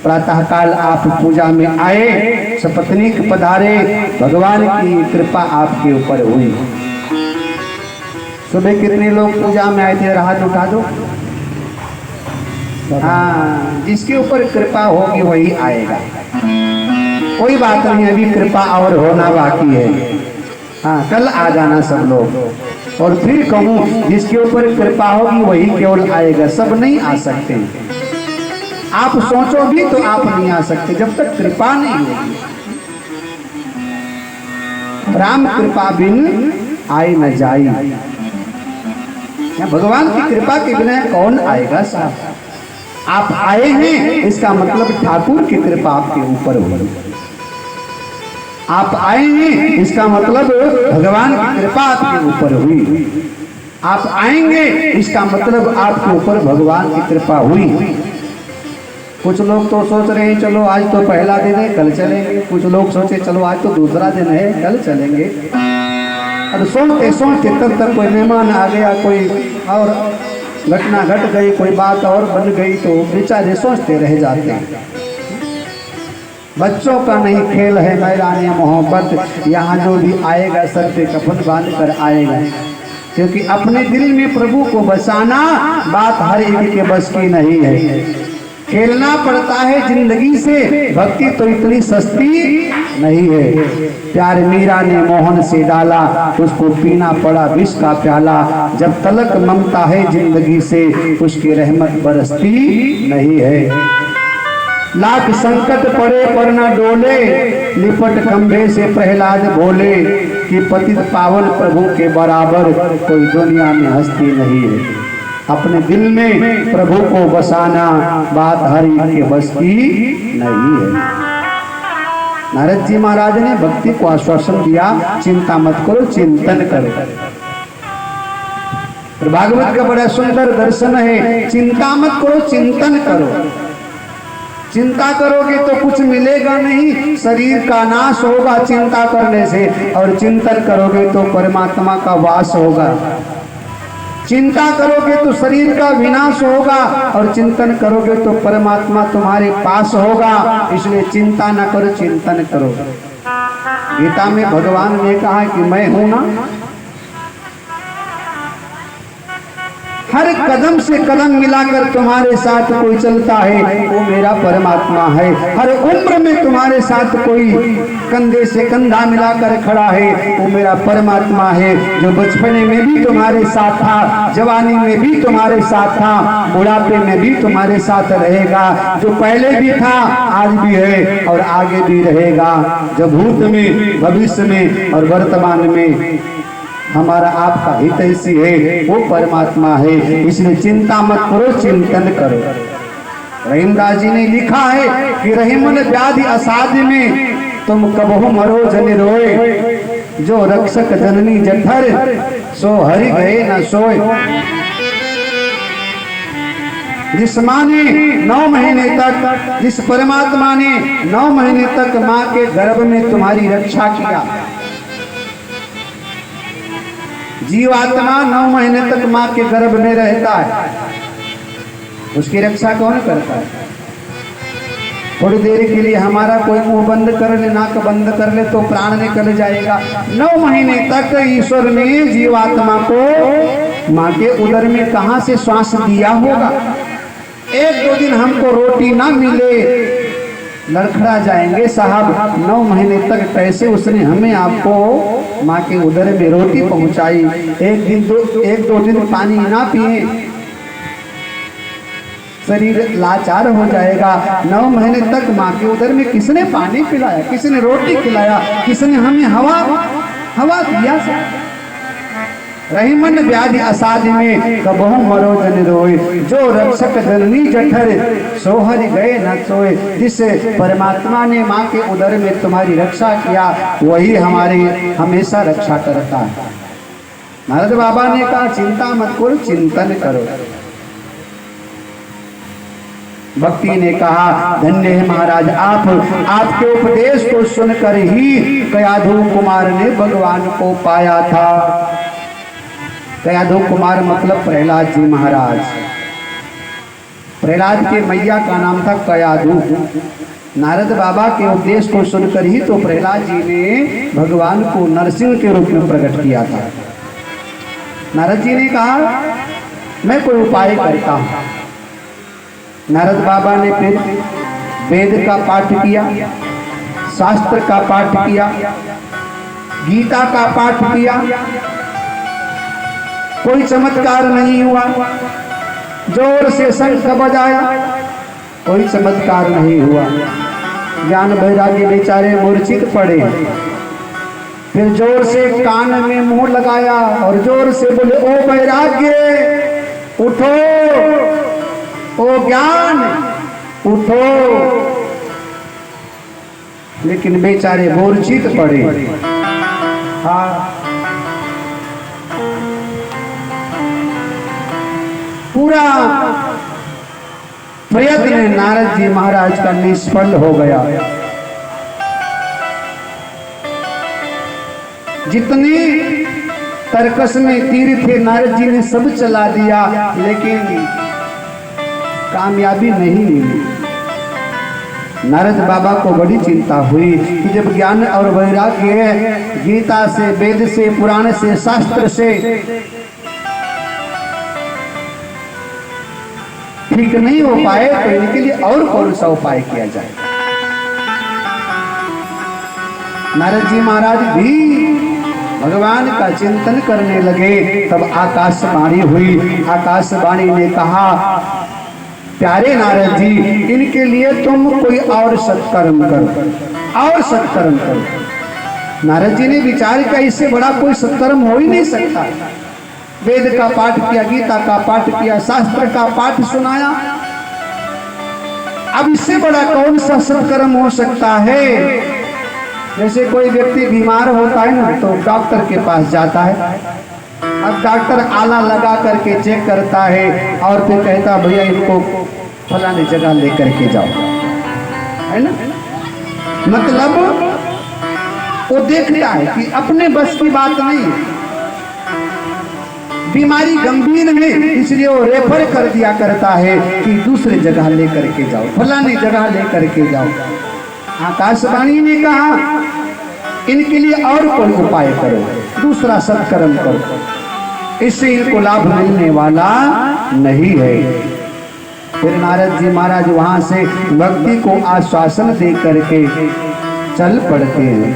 प्रातःकाल आप पूजा में आए, सपत्नीक पधारे, भगवान की कृपा आपके ऊपर हुई। सुबह कितने लोग पूजा में आए थे? हाथ उठा दो। हाँ, जिसके ऊपर कृपा होगी वही आएगा। कोई बात नहीं, अभी कृपा और होना बाकी है। हाँ, कल आ जाना सब लोग। और फिर कहूँ, जिसके ऊपर कृपा होगी वही केवल आएगा, सब नहीं आ सकते। आप सोचो भी तो आप नहीं आ सकते जब तक कृपा नहीं होगी। राम कृपा बिन आए न जाई। भगवान की कृपा के बिना कौन आएगा साहब? आप आए हैं, इसका मतलब ठाकुर की कृपा आपके ऊपर हुई। आप आए हैं, इसका मतलब भगवान की कृपा आपके ऊपर हुई। आप आएंगे, इसका मतलब आपके ऊपर भगवान की कृपा हुई। कुछ लोग तो सोच रहे हैं चलो आज तो पहला दिन है कल चलेंगे, कुछ लोग सोचे चलो आज तो दूसरा दिन है कल चलेंगे। अब सोचते सोचते तब तक कोई मेहमान आ गया, कोई और घटना घट गई, कोई बात और बन गई, तो बेचारे सोचते रह जाते हैं। बच्चों का नहीं खेल है मैदान मोहब्बत, यहाँ जो भी आएगा सर पे कफन बांध कर आएगा, क्योंकि अपने दिल में प्रभु को बसाना बात हर एक के बस की नहीं है। खेलना पड़ता है जिंदगी से, भक्ति तो इतनी सस्ती नहीं है। प्यार मीरा ने मोहन से डाला, उसको पीना पड़ा विष का प्याला। जब तलक ममता है जिंदगी से, उसकी रहमत बरसती नहीं है। लाख संकट पड़े पर न डोले, लिपट खंभे से प्रहलाद बोले कि पतित पावन प्रभु के बराबर कोई दुनिया में हस्ती नहीं है। अपने दिल में प्रभु को बसाना बात हर एक के बस की नहीं है। नारद जी महाराज ने भक्ति को आश्वासन दिया, चिंता मत करो, चिंतन करो। और भागवत का बड़ा सुंदर दर्शन है, चिंता मत करो, चिंतन करो। चिंता करोगे तो कुछ मिलेगा नहीं, शरीर का नाश होगा चिंता करने से, और चिंतन करोगे तो परमात्मा का वास होगा। चिंता करोगे तो शरीर का विनाश होगा, और चिंतन करोगे तो परमात्मा तुम्हारे पास होगा। इसलिए चिंता न करो, चिंतन करो। गीता में भगवान ने कहा कि मैं हूं ना, हर कदम से कदम मिलाकर तुम्हारे साथ कोई चलता है, वो मेरा परमात्मा है। हर उम्र में तुम्हारे साथ कोई कंधे से कंधा मिलाकर खड़ा है, वो मेरा परमात्मा है। जो बचपने में भी तुम्हारे साथ था, जवानी में भी तुम्हारे साथ था, बुढ़ापे में भी तुम्हारे साथ रहेगा। जो पहले भी था, आज भी है और आगे भी रहेगा। जो भूत में, भविष्य में और वर्तमान में हमारा आपका हितैषी है, वो परमात्मा है। इसलिए चिंता मत करो, चिंतन करो। रहीमदास जी ने लिखा है कि रहीमन व्याधि असाध्य में तुम कबहु मरो जन रोए, जो रक्षक जननी जठर सो हरि गए न सोए। जिस माँ ने 9 महीने तक, जिस परमात्मा ने 9 महीने तक माँ के गर्भ में तुम्हारी रक्षा किया, जीवात्मा 9 महीने तक माँ के गर्भ में रहता है, उसकी रक्षा कौन करता है? थोड़ी देर के लिए हमारा कोई मुंह बंद कर ले, नाक बंद कर ले तो प्राण निकल जाएगा। 9 महीने तक ईश्वर ने जीवात्मा को माँ के उदर में कहां से श्वास दिया होगा? 1-2 दिन हमको रोटी ना मिले लड़खड़ा जाएंगे साहब। 9 महीने तक कैसे उसने हमें आपको माँ के उदर में रोटी पहुंचाई। 1-2 दिन पानी ना पिए शरीर लाचार हो जाएगा। 9 महीने तक माँ के उदर में किसने पानी पिलाया, किसने रोटी खिलाया, किसने हमें हवा दिया? रहीमन व्याधि असाध्य में कबहू मरो जन रोए, जो रक्षक जननी जठर सोहर गए न सोए। जिस परमात्मा ने माँ के उदर में तुम्हारी रक्षा किया वही हमारी हमेशा रक्षा करता है। नारद बाबा ने कहा चिंता मत करो, चिंतन करो। भक्ति ने कहा धन्य है महाराज आप, आपके उपदेश को सुनकर ही कयाधु कुमार ने भगवान को पाया था। कयाधु कुमार मतलब प्रहलाद जी महाराज। प्रहलाद के मैया का नाम था कयाधु। नारद बाबा के उपदेश को सुनकर ही तो प्रहलाद जी ने भगवान को नरसिंह के रूप में प्रकट किया था। नारद जी ने कहा मैं कोई उपाय करता हूं। नारद बाबा ने फिर वेद का पाठ किया, शास्त्र का पाठ किया, गीता का पाठ किया, कोई चमत्कार नहीं हुआ। जोर से शंख बजाया, कोई चमत्कार नहीं हुआ। ज्ञान वैराग्य बेचारे मूर्छित पड़े। फिर जोर से कान में मुंह लगाया और जोर से बोले ओ वैराग्य उठो, ओ ज्ञान उठो। लेकिन बेचारे मूर्छित पड़े। हाँ, पूरा प्रयत्न नारद जी महाराज का निष्फल हो गया। जितने तर्कस में तीर थे नारद जी ने सब चला दिया, लेकिन कामयाबी नहीं मिली। नारद बाबा को बड़ी चिंता हुई कि जब ज्ञान और वैराग्य गीता से, वेद से, पुराण से, शास्त्र से ठीक नहीं हो पाए तो इनके लिए और कौन सा उपाय किया जाए। नारद जी महाराज भी भगवान का चिंतन करने लगे। तब आकाशवाणी हुई। आकाशवाणी ने कहा प्यारे नारद जी इनके लिए तुम कोई और सत्कर्म करो, और सत्कर्म करो। नारद जी ने विचार किया इससे बड़ा कोई सत्कर्म हो ही नहीं सकता। वेद का पाठ किया, गीता का पाठ किया, शास्त्र का पाठ सुनाया, अब इससे बड़ा कौन सा सत्कर्म हो सकता है। जैसे कोई व्यक्ति बीमार होता है ना तो डॉक्टर के पास जाता है। अब डॉक्टर आला लगा करके चेक करता है और फिर कहता भैया इनको फलाने जगह लेकर के जाओ, है ना। मतलब वो देखता है कि अपने बस की बात नहीं है, बीमारी गंभीर है, इसलिए वो रेफर कर दिया करता है कि दूसरे जगह लेकर के जाओ, फलानी जगह लेकर के जाओ। आकाशवाणी ने कहा इनके लिए और कोई उपाय करो, दूसरा सत्कर्म करो, इससे इनको लाभ मिलने वाला नहीं है। फिर नारद जी महाराज वहां से भक्ति को आश्वासन दे करके चल पड़ते हैं।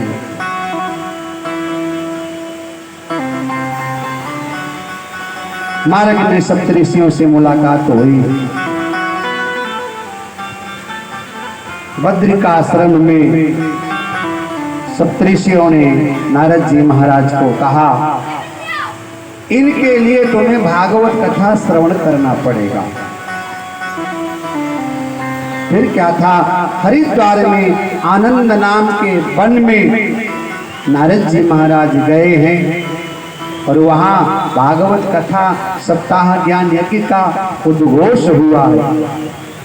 मार्ग में सप्तऋषियों से मुलाकात हुई। बद्रिकाश्रम में सप्तऋषियों ने नारद जी महाराज को कहा इनके लिए तुम्हें भागवत कथा श्रवण करना पड़ेगा। फिर क्या था, हरिद्वार में आनंद नाम के वन में नारद जी महाराज गए हैं और वहां भागवत कथा सप्ताह ज्ञान यज्ञ का उद्घोष हुआ है।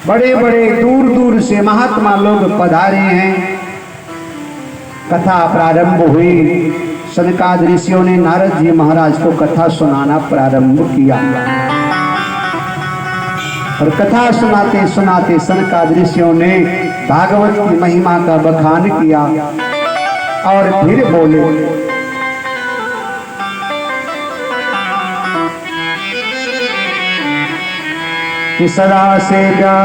बड़े बड़े दूर दूर से महात्मा लोग पधारे हैं। कथा प्रारंभ हुई, सनकादि ऋषियों ने नारद जी महाराज को कथा सुनाना प्रारंभ किया और कथा सुनाते सुनाते सनकादि ऋषियों ने भागवत की महिमा का बखान किया और फिर बोले, कि सदा सेव्या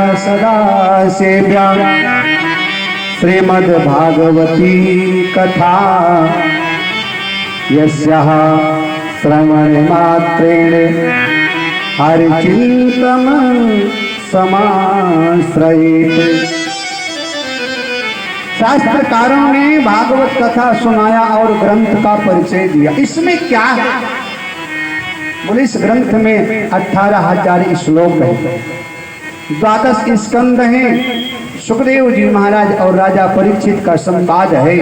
श्रीमद् भागवती कथा यस्याः श्रवण मात्रेण हरिचिंतन समाश्रयेत्। शास्त्रकारों ने भागवत कथा सुनाया और ग्रंथ का परिचय दिया। इसमें क्या है? बोले इस ग्रंथ में 18,000 श्लोक है, 12 स्कंद हैं, सुखदेव जी महाराज और राजा परीक्षित का संवाद है।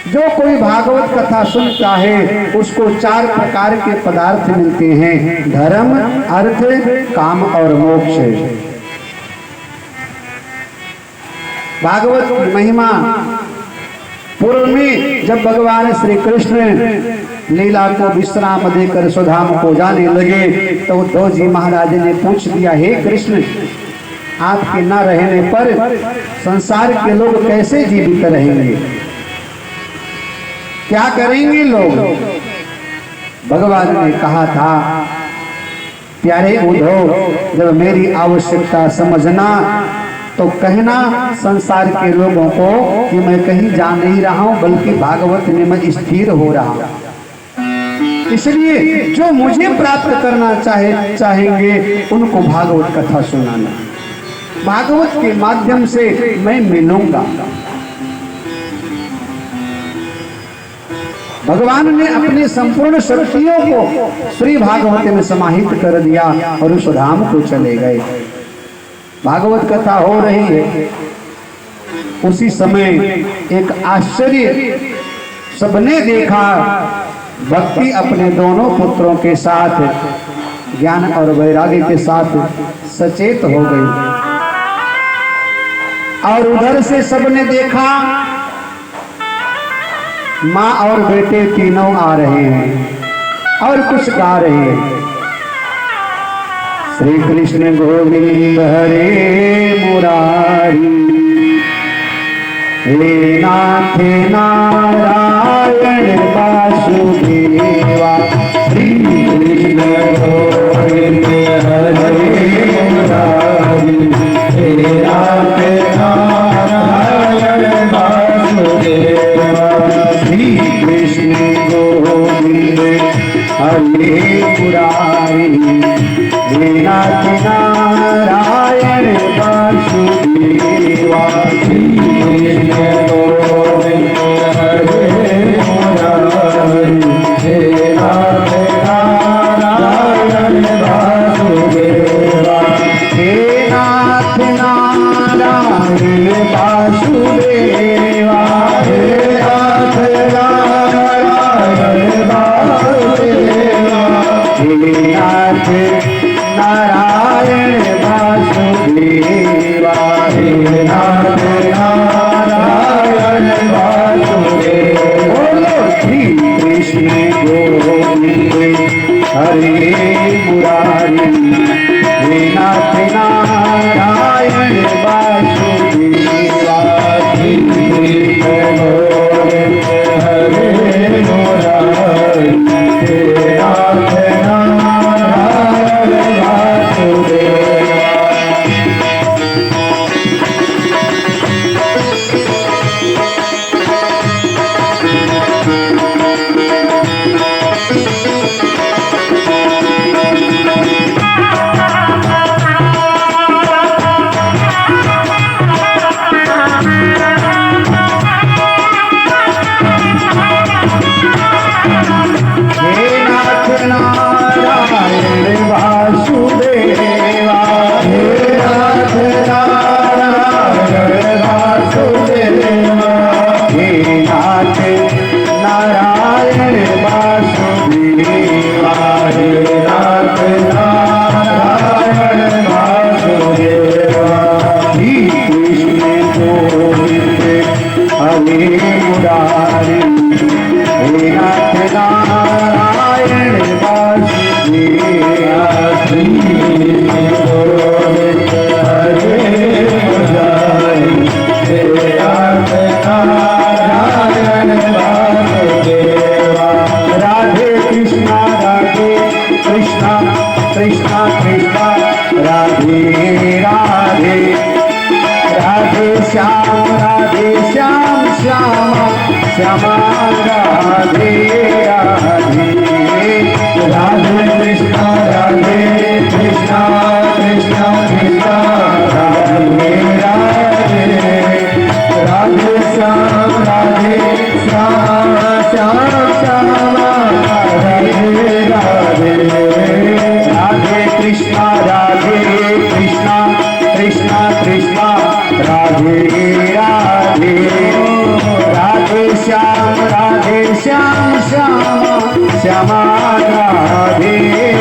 जो कोई भागवत कथा सुनता है उसको 4 प्रकार के पदार्थ मिलते हैं, धर्म, अर्थ, काम और मोक्ष। भागवत की महिमा पूर्व में जब भगवान श्री कृष्ण लीला को विश्राम देकर स्वधाम को जाने लगे तो उद्धव जी महाराज ने पूछ दिया, हे कृष्ण, आपके न रहने पर संसार के लोग कैसे जीवित रहेंगे, क्या करेंगे लोग? भगवान ने कहा था, प्यारे उद्धव, जब मेरी आवश्यकता समझना तो कहना संसार के लोगों को कि मैं कहीं जा नहीं रहा हूं, बल्कि भागवत में मैं स्थिर हो रहा हूं। इसलिए जो मुझे प्राप्त करना चाहेंगे उनको भागवत कथा सुनाना, भागवत के माध्यम से मैं मिलूंगा। भगवान ने अपनी संपूर्ण शक्तियों को श्री भागवत में समाहित कर दिया और उस धाम को चले गए। भागवत कथा हो रही है, उसी समय एक आश्चर्य सबने देखा। भक्ति अपने दोनों पुत्रों के साथ ज्ञान और वैराग्य के साथ सचेत हो गई और उधर से सबने देखा माँ और बेटे तीनों आ रहे हैं और कुछ गा रहे हैं, श्री कृष्ण गोविंद हरे मुरारी, हे नाथ नारायण वासुदेवा, श्री कृष्ण गोविंद हरे मुरारी, हे नाथ नारायण वासुदेवा, श्री कृष्ण गोविंद हरे मुरारी, हे नाथ नारायण वासुदेवा, श्री कृष्ण गोविंद हरे मुरारी, हे नाथ नारायण वासुदेवा, हे नाथ नारायण वासुदेवा, हे नाथ नारायण वासुदेवा, हे नाथ नारायण वासुदेवा, हे नाथ नारायण वासुदेवा। बोलो श्री कृष्ण गोविंद हरे मुरारी, हे नाथ नारायण वासुदेवा, श्री कृष्ण गोविंद हरे मुरारी, हे नाथ नारायण वासुदेवा। कृष्णा कृष्णा राधे राधे, राधे श्याम श्यामा श्यामा राधे राधे, राधे कृष्णा कृष्णा कृष्णा कृष्णा राधे राधे, राधे श्याम श्याम श्यामा राधे राधे, राधे कृष्णा कृष्णा कृष्णा कृष्णा राधे राधे, राधे श्याम श्यामा श्यामा राधे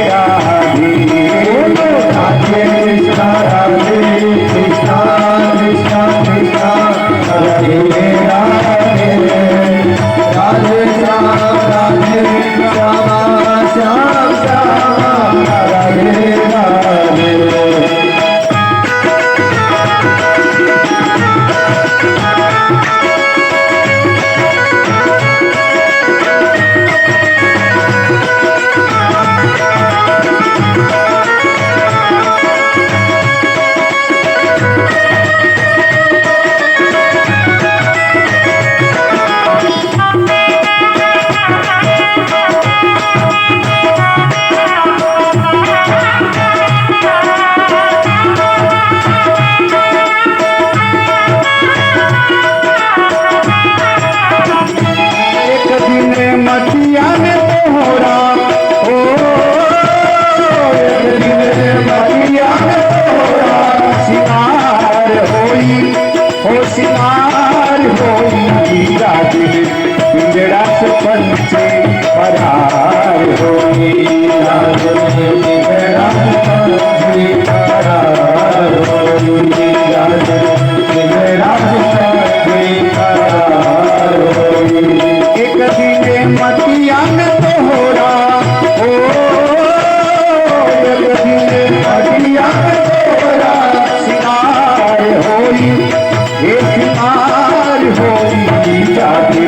राधे, राधे कृष्णा कृष्णा कृष्णा कृष्णा राधे राधे, राधे श्याम श्यामा श्याम श्यामा राधे राधे। मटिया में तोहरा ओ, एक दिन मटिया में तोहरा सिंगार होई, हो सिंगार होई, राधे पिंजरा से पंछी फरार होई, राधे पिंजरा से पंछी फरार होई, राधे पिंजरा से पंछी फरार होई। एक दिन मटिया में तोहरा ओ, एक दिन मटिया में तोहरा सिंगार होई, ये सिंगार होई, जाके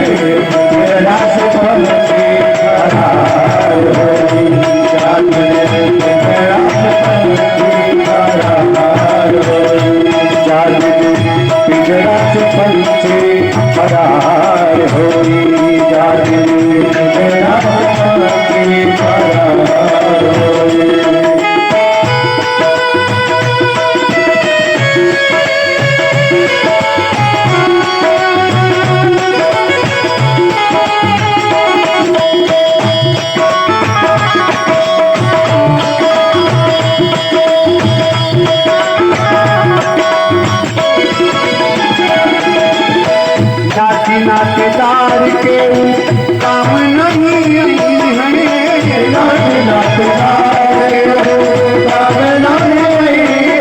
तेरा से पंछी फरार होई, जाके तेरा से पंछी फरार होई, जाके तेरा से पंछी फरार होई, जाके तेरा से पंछी फरार होई। नाती नातेदार के काम नहीं है, नाती नातेदार के काम नहीं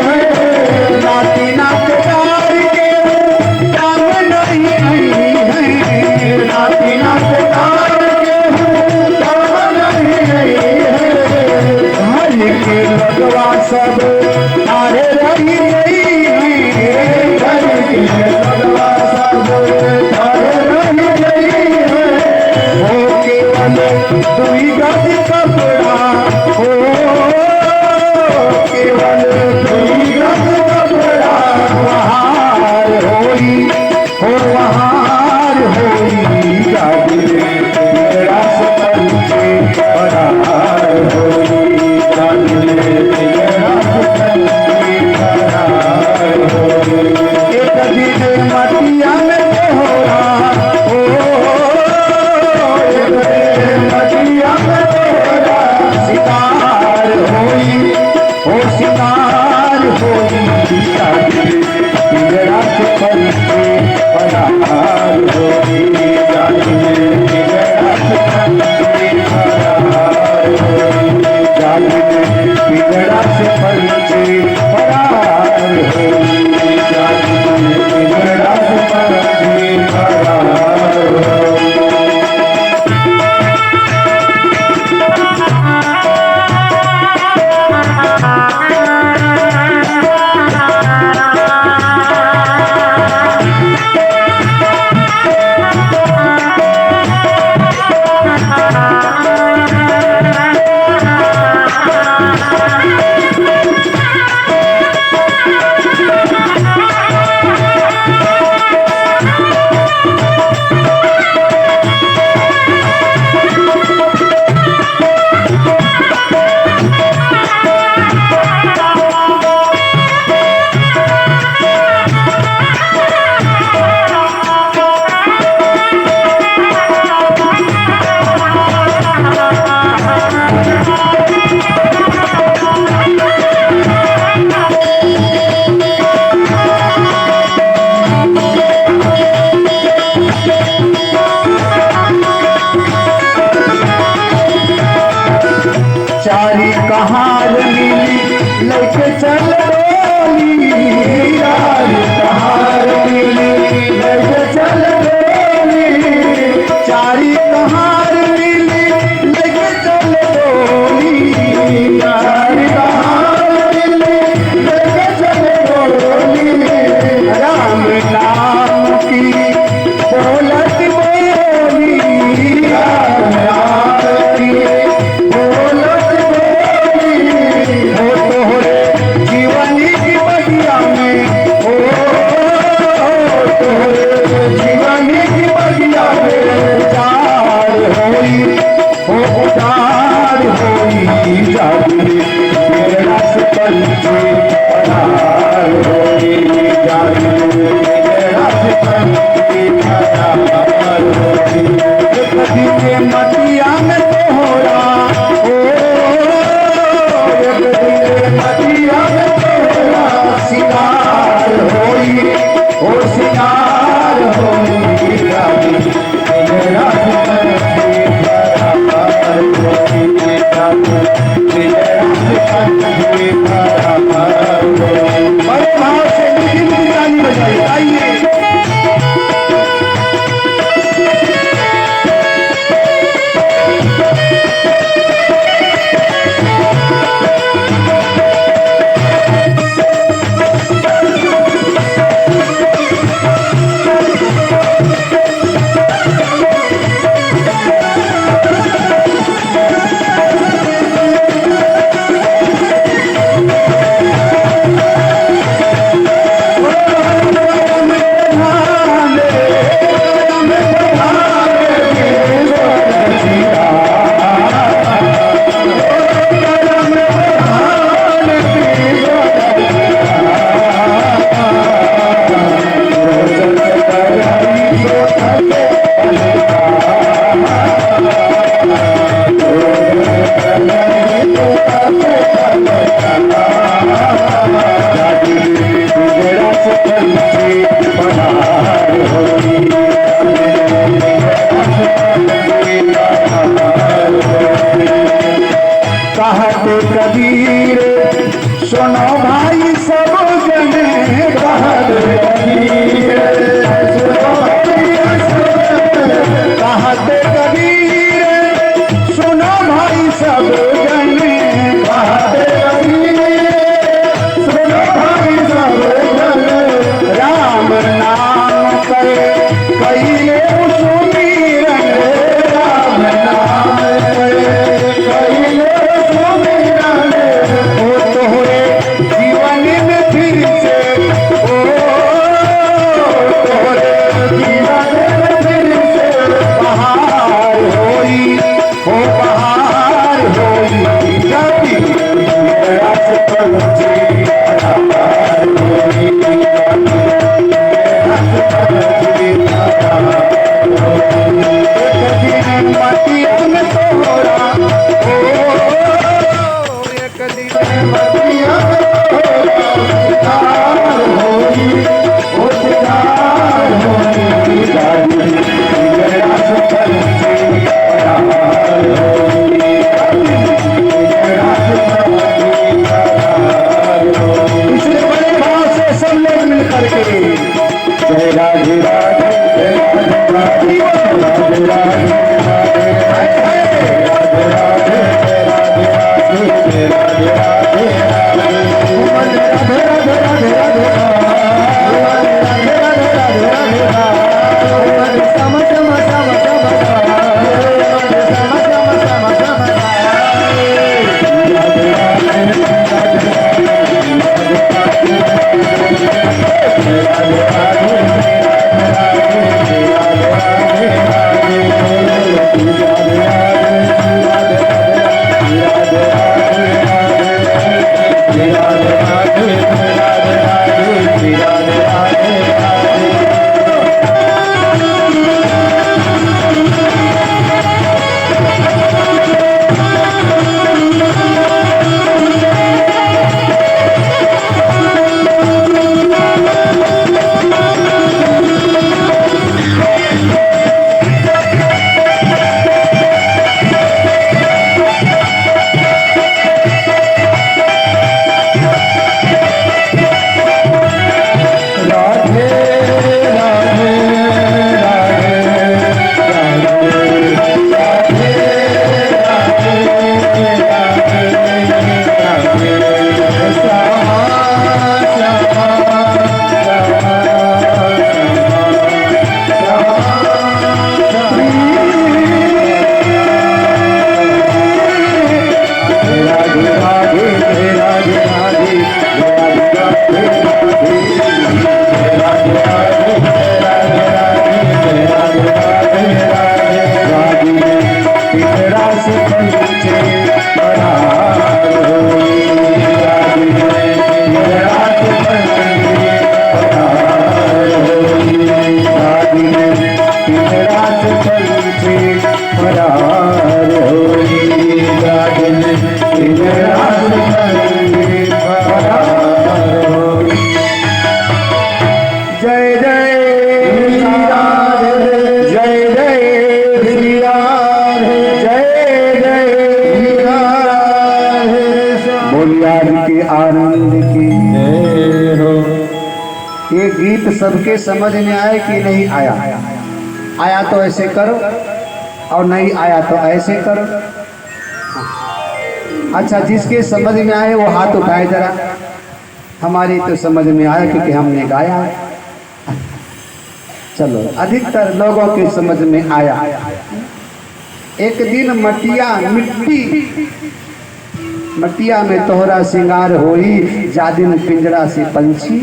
है, नाती नातेदार के काम नहीं है, नाती नातेदार के काम नहीं है, घर के लगवा सब तारे रही है, घर के लगवा सब दुई गज कपड़ा हो, केवल दुई गज कपड़ा वहार होई, हो वहार होई, जागे तेरा से पंछी फरार होई, जागे तेरा से पंछी फरार होई। एक दिन मटिया में तोहरा ओ, मटिया में तोहरा सितार होई, हो सितार होई, जाके पिंजरा से पंछी फरार होई, जाके पिंजरा से पंछी फरार होई, जाके पिंजरा से पंछी फरार होई, जाके पिंजरा से पंछी फरार होई। लेके चल डोली यार कहार मिली, लेके चल डोली चारी कहार मिली, लेके चल डोली चारी कहार मिली, लेके चल डोली। राम नाम की बोलत बोली, राम नाम की बोलत बोली, हो तोहरे जीवनी की बगिया में, हो तोहरे जीवनी की बगिया में उजाड़ होई, हो उजाड़ होई जाती मेरा से पंछी पधार होई जाती मेरा से पंछी पधार होई। कदी के मटिया में तोहरा ओ कदी के मटिया में तोहरा सिंगार होई, ओ सिंगार होई जाती मेरा से पंछी पधार होई जाती मेरा से पंछी पधार होई। बड़े भाव से मीठी मीठी ताली बजाइए, आइए। कहते कबीर सुनो भाई सब जने, कहते कबीर सुनो भाई सब जने, कहते कबीर सुनो भाई सब जने, कहते कबीर सुनो भाई सब जने। राम नाम कर कईले सुमीरन, राम नाम कर कईले सुमीरन, ओ तोहरे जीवन में फिर से, ओ बोली आज के आनंद की जय हो। ये गीत सबके समझ में आए कि नहीं आया? आया तो ऐसे करो और नहीं आया तो ऐसे करो। अच्छा, जिसके समझ में आए वो हाथ उठाए जरा। हमारी तो समझ में आया क्योंकि हमने गाया है। चलो, अधिकतर लोगों की समझ में आया। एक दिन मटिया में तोहरा सिंगार होई, जादिन पिंजरा से पंछी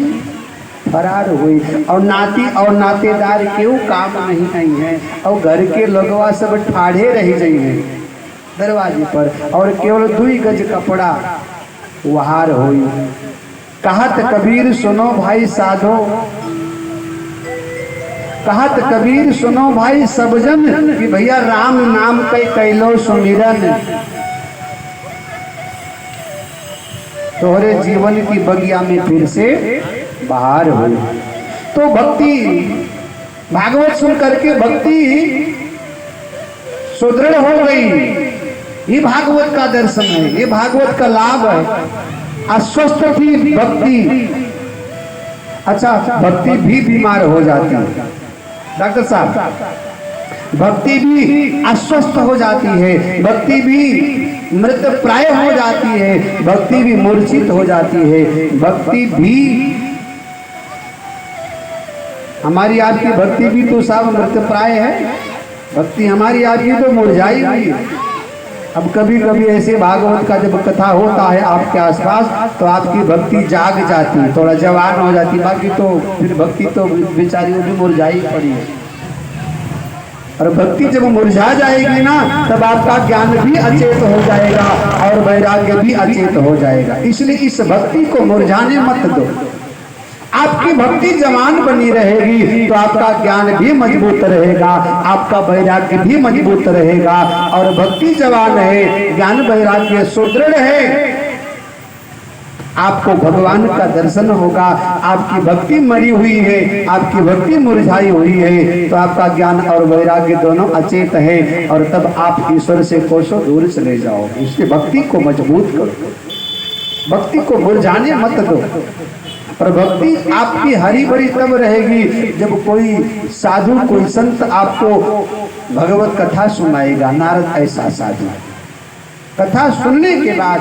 फरार हुई। और नाती और नातेदार क्यों काम नहीं आई हैं, और घर के लोगवा सब ठाढ़े रह गई हैं दरवाजे पर, और केवल 2 गज कपड़ा वहार हुई। कहत कबीर सुनो भाई साधो, कहत कबीर सुनो भाई सब जन, कि भैया राम नाम के कैलो सुमिरन। तोहरे जीवन की बगिया में फिर से बाहर हुई। तो भक्ति, भागवत सुन करके भक्ति सुदृढ़ हो गई। ये भागवत का दर्शन है, ये भागवत का लाभ है। अस्वस्थ थी भक्ति। अच्छा, भक्ति भी बीमार हो जाती है डॉक्टर साहब, भक्ति भी अस्वस्थ हो जाती है, भक्ति भी मृत प्राय हो जाती है, भक्ति भी मूर्छित हो जाती है, भक्ति भी, हमारी आपकी भक्ति भी तो साहब मृत प्राय है। भक्ति हमारी आपकी तो मुरझाई हुई है। अब कभी कभी ऐसे भागवत का जब कथा होता है आपके आसपास, तो आपकी भक्ति जाग जाती है, थोड़ा जवान हो जाती, बाकी तो फिर भक्ति तो बेचारी भी मुरझाई पड़ी है। और भक्ति जब मुरझा जाएगी ना, तब आपका ज्ञान भी अचेत हो जाएगा और वैराग्य भी अचेत हो जाएगा। इसलिए इस भक्ति को मुरझाने मत दो। आपकी भक्ति जवान बनी रहेगी तो आपका ज्ञान भी मजबूत रहेगा, आपका वैराग्य भी मजबूत रहेगा। और भक्ति जवान है, ज्ञान वैराग्य सुदृढ़ है, आपको भगवान का दर्शन होगा। आपकी भक्ति मरी हुई है, आपकी भक्ति मुरझाई हुई है, तो आपका ज्ञान और वैराग्य दोनों अचेत है, और तब आप ईश्वर से कोसों दूर चले जाओगे। इसलिए भक्ति को मजबूत करो, भक्ति को मुरझाने मत दो। और भक्ति आपकी हरी भरी तब रहेगी जब कोई साधु, कोई संत आपको भगवत कथा सुनाएगा। नारद ऐसा साधु, कथा सुनने के बाद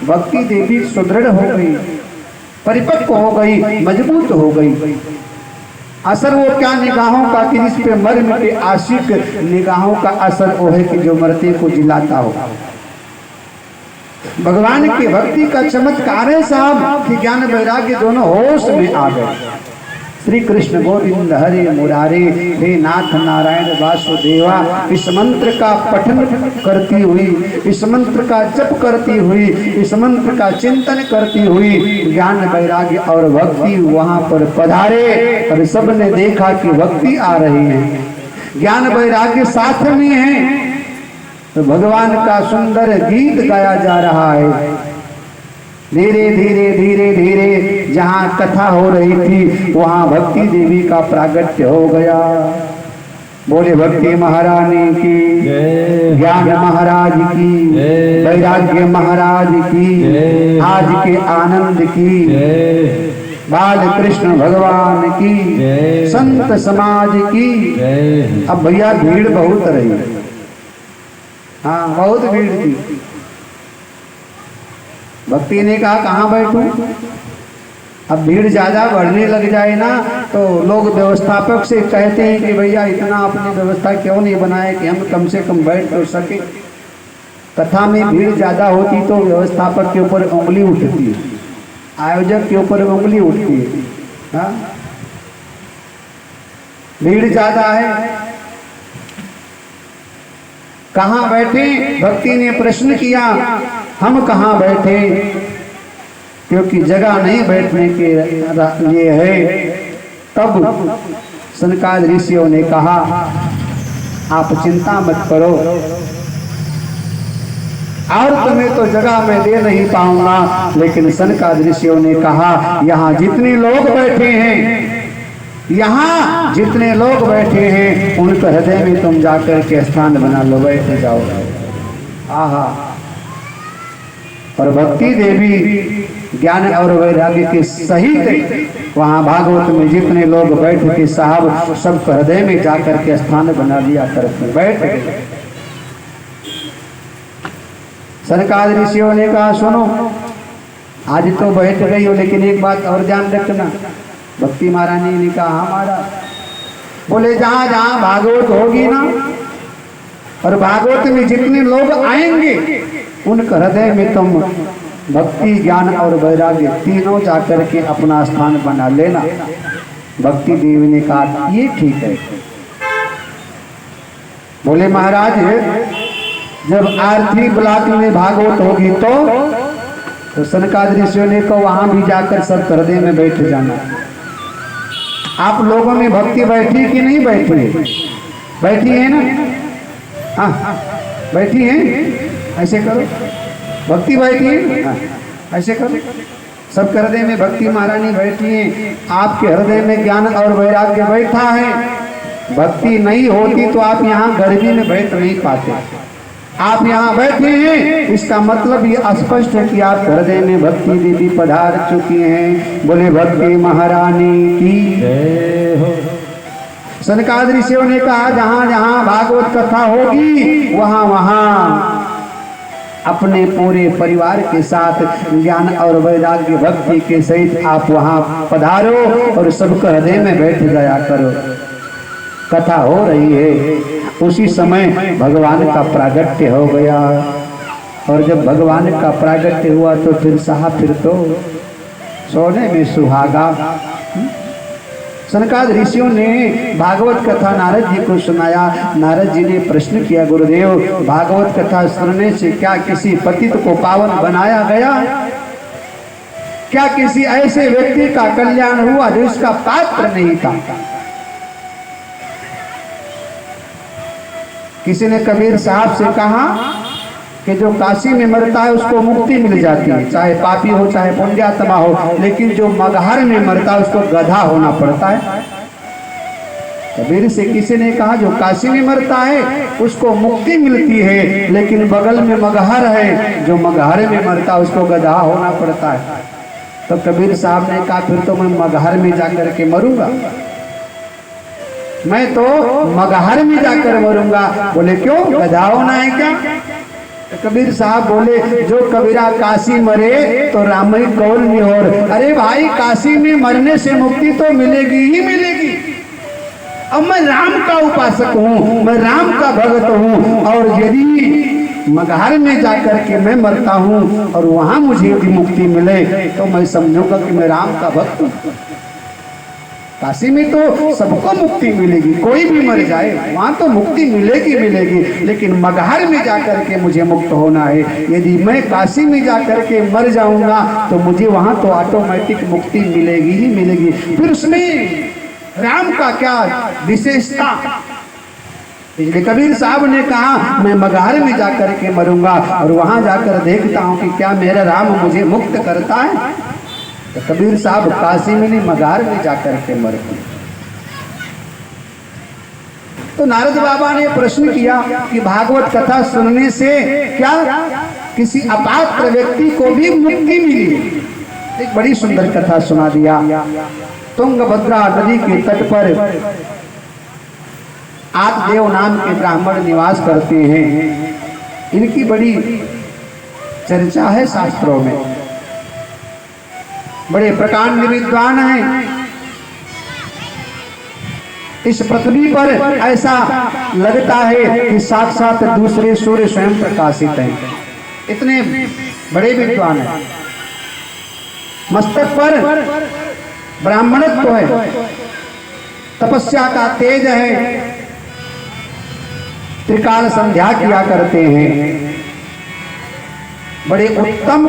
भक्ति देवी सुदृढ़ हो गई, परिपक्व हो गई, मजबूत हो गई। असर वो क्या निगाहों का कि जिस पे मर मिटे आशिक, निगाहों का असर वो है कि जो मरते को जिलाता हो। भगवान की भक्ति का चमत्कार है साहब कि ज्ञान वैराग्य दोनों होश में आ गए। श्री कृष्ण गोविंद हरे मुरारे, हे नाथ नारायण वासुदेवा। इस मंत्र का पठन करती हुई, इस मंत्र का जप करती हुई, इस मंत्र का चिंतन करती हुई ज्ञान वैराग्य और भक्ति वहां पर पधारे। और सबने देखा कि भक्ति आ रही है, ज्ञान वैराग्य साथ में है, तो भगवान का सुंदर गीत गाया जा रहा है। धीरे धीरे धीरे धीरे जहाँ कथा हो रही थी वहाँ भक्ति देवी का प्रागट्य हो गया। बोले भक्ति महारानी की, ज्ञान महाराज की, वैराग्य महाराज की, आज के आनंद की, बाल कृष्ण भगवान की, संत समाज की। अब भैया भीड़ बहुत रही, हाँ बहुत भीड़ थी। भक्ति ने कहा कहाँ बैठूं? अब भीड़ ज्यादा बढ़ने लग जाए ना तो लोग व्यवस्थापक से कहते हैं कि भैया इतना अपनी व्यवस्था क्यों नहीं बनाए कि हम कम से कम बैठ तो सके। कथा में भीड़ ज्यादा होती तो व्यवस्थापक के ऊपर उंगली उठती है, आयोजक के ऊपर उंगली उठती है। हाँ, भीड़ ज्यादा है, कहाँ बैठे? भक्ति ने प्रश्न किया, हम कहाँ बैठे? क्योंकि जगह नहीं बैठने के लिए है। तब सनकादिक ऋषियों ने कहा आप चिंता मत करो, और तुम्हें तो जगह मैं दे नहीं पाऊंगा। लेकिन सनकादिक ऋषियों ने कहा यहाँ जितने लोग बैठे हैं, यहाँ जितने लोग बैठे हैं उनके हृदय में तुम जाकर के स्थान बना लो, बैठ जाओ। आहा, और भक्ति देवी ज्ञान और वैराग्य के सहित वहां भागवत में जितने लोग बैठ के साहब सब हृदय में जाकर के स्थान बना लिया करते बैठ गए। सरकार ऋषियों ने कहा सुनो आज तो बैठ गई हो लेकिन एक बात और ध्यान रखना। भक्ति महारानी ने कहा हाँ महाराज। बोले जहां जहां भागवत होगी ना और भागवत में जितने लोग आएंगे उनके हृदय में तुम भक्ति ज्ञान और वैराग्य तीनों जाकर के अपना स्थान बना लेना। भक्ति देवी ने कहा ये ठीक है। बोले महाराज जब आरती ब्लॉक में भागवत होगी तो सनकादिक ऋषियों ने को वहां भी जाकर सब हृदय में बैठ जाना। आप लोगों में भक्ति बैठी कि नहीं बैठी? बैठी है ना? हाँ बैठी है। ऐसे करो भक्ति बैठी है। हाँ, ऐसे करो सब हृदय में भक्ति महारानी बैठी है। आपके हृदय में ज्ञान और वैराग्य बैठा है। भक्ति नहीं होती तो आप यहाँ गर्मी में बैठ नहीं पाते। आप यहाँ बैठे हैं इसका मतलब ये स्पष्ट है कि आप हृदय में भक्ति देवी पधार चुकी हैं। बोले भक्ति महारानी की जय हो। सनकादिक ऋषियों ने कहा जहां जहां भागवत कथा होगी वहां वहां अपने पूरे परिवार के साथ ज्ञान और वैराग्य भक्ति के सहित आप वहां पधारो और सबके हृदय में बैठ जाया करो। कथा हो रही है उसी समय भगवान का प्रागट्य हो गया और जब भगवान का प्रागट्य हुआ तो फिर फिर तो सोने में सुहागा। सनकादिक ऋषियों ने भागवत कथा नारद जी को सुनाया। नारद जी ने प्रश्न किया गुरुदेव भागवत कथा सुनने से क्या किसी पतित को पावन बनाया गया? क्या किसी ऐसे व्यक्ति का कल्याण हुआ जो इसका पात्र नहीं था? किसी ने कबीर साहब से कहा कि जो काशी में मरता है उसको मुक्ति मिल जाती है, चाहे पापी हो चाहे पुण्यात्मा हो, लेकिन जो मगहर में मरता है उसको गधा होना पड़ता है। कबीर से किसी ने कहा जो काशी में मरता है उसको मुक्ति मिलती है लेकिन बगल में मगहर है, जो मगहर में मरता है उसको गधा होना पड़ता है। तो कबीर साहब ने कहा फिर तो मैं मगहर में जाकर के मरूंगा, मैं तो मगहर में जाकर मरूंगा। बोले क्यों गधा होना है क्या? तो कबीर साहब बोले जो कबीरा काशी मरे तो राम ही कौन निहोर। अरे भाई काशी में मरने से मुक्ति तो मिलेगी ही मिलेगी। अब मैं राम का उपासक हूँ, मैं राम का भगत हूँ और यदि मगहर में जाकर के मैं मरता हूँ और वहां मुझे यदि मुक्ति मिले तो मैं समझूंगा कि मैं राम का भक्त हूँ। काशी में तो सबको मुक्ति मिलेगी, कोई भी मर जाए वहां तो मुक्ति मिलेगी मिलेगी, लेकिन मगहर में जाकर के मुझे मुक्त होना है। यदि मैं काशी में जाकर के मर जाऊंगा तो मुझे वहां तो ऑटोमेटिक मुक्ति मिलेगी ही मिलेगी। फिर उसमें राम का क्या विशेषता? इसलिए कबीर साहब ने कहा मैं मगहर में जाकर के मरूंगा और वहां जाकर देखता हूं कि क्या मेरा राम मुझे मुक्त करता है। तो कबीर साहब काशी में नहीं मगहर में जाकर के मर गए। तो नारद बाबा ने प्रश्न किया कि भागवत कथा सुनने से क्या किसी अपात्र व्यक्ति को भी मुक्ति मिली? एक बड़ी सुंदर कथा सुना दिया। तुंगभद्रा नदी के तट पर आत्मदेव नाम के ब्राह्मण निवास करते हैं। इनकी बड़ी चर्चा है शास्त्रों में, बड़े प्रकांड विद्वान हैं। इस पृथ्वी पर ऐसा लगता है कि साक्षात दूसरे सूर्य स्वयं प्रकाशित हैं, इतने बड़े विद्वान हैं। मस्तक पर ब्राह्मणत्व है, तपस्या का तेज है, त्रिकाल संध्या किया करते हैं, बड़े उत्तम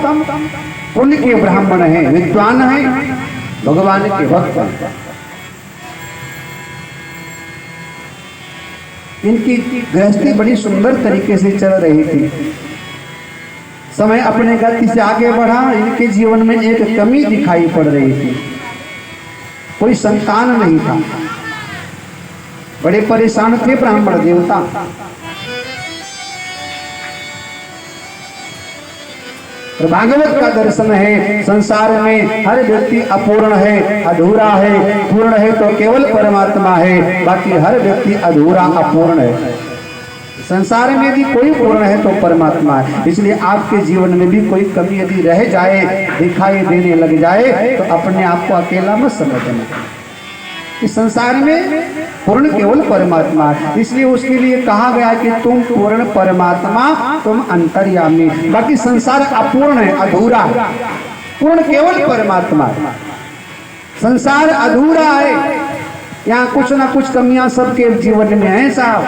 पुण्य के ब्राह्मण हैं, विद्वान हैं, भगवान के भक्त हैं। इनकी गृहस्थी बड़ी सुंदर तरीके से चल रही थी। समय अपने गति से आगे बढ़ा, इनके जीवन में एक कमी दिखाई पड़ रही थी, कोई संतान नहीं था। बड़े परेशान थे ब्राह्मण देवता। और भागवत का दर्शन है संसार में हर व्यक्ति अपूर्ण है, अधूरा है। पूर्ण है तो केवल परमात्मा है, बाकी हर व्यक्ति अधूरा अपूर्ण है। संसार में यदि कोई पूर्ण है तो परमात्मा है। इसलिए आपके जीवन में भी कोई कमी यदि रह जाए, दिखाई देने लग जाए, तो अपने आप को अकेला मत समझना। इस संसार में पूर्ण केवल परमात्मा है। इसलिए उसके लिए कहा गया कि तुम पूर्ण परमात्मा, तुम अंतर्यामी। बाकी संसार अपूर्ण है, अधूरा है। पूर्ण केवल परमात्मा है। संसार अधूरा है, यहाँ कुछ ना कुछ कमियां सबके जीवन में है साहब।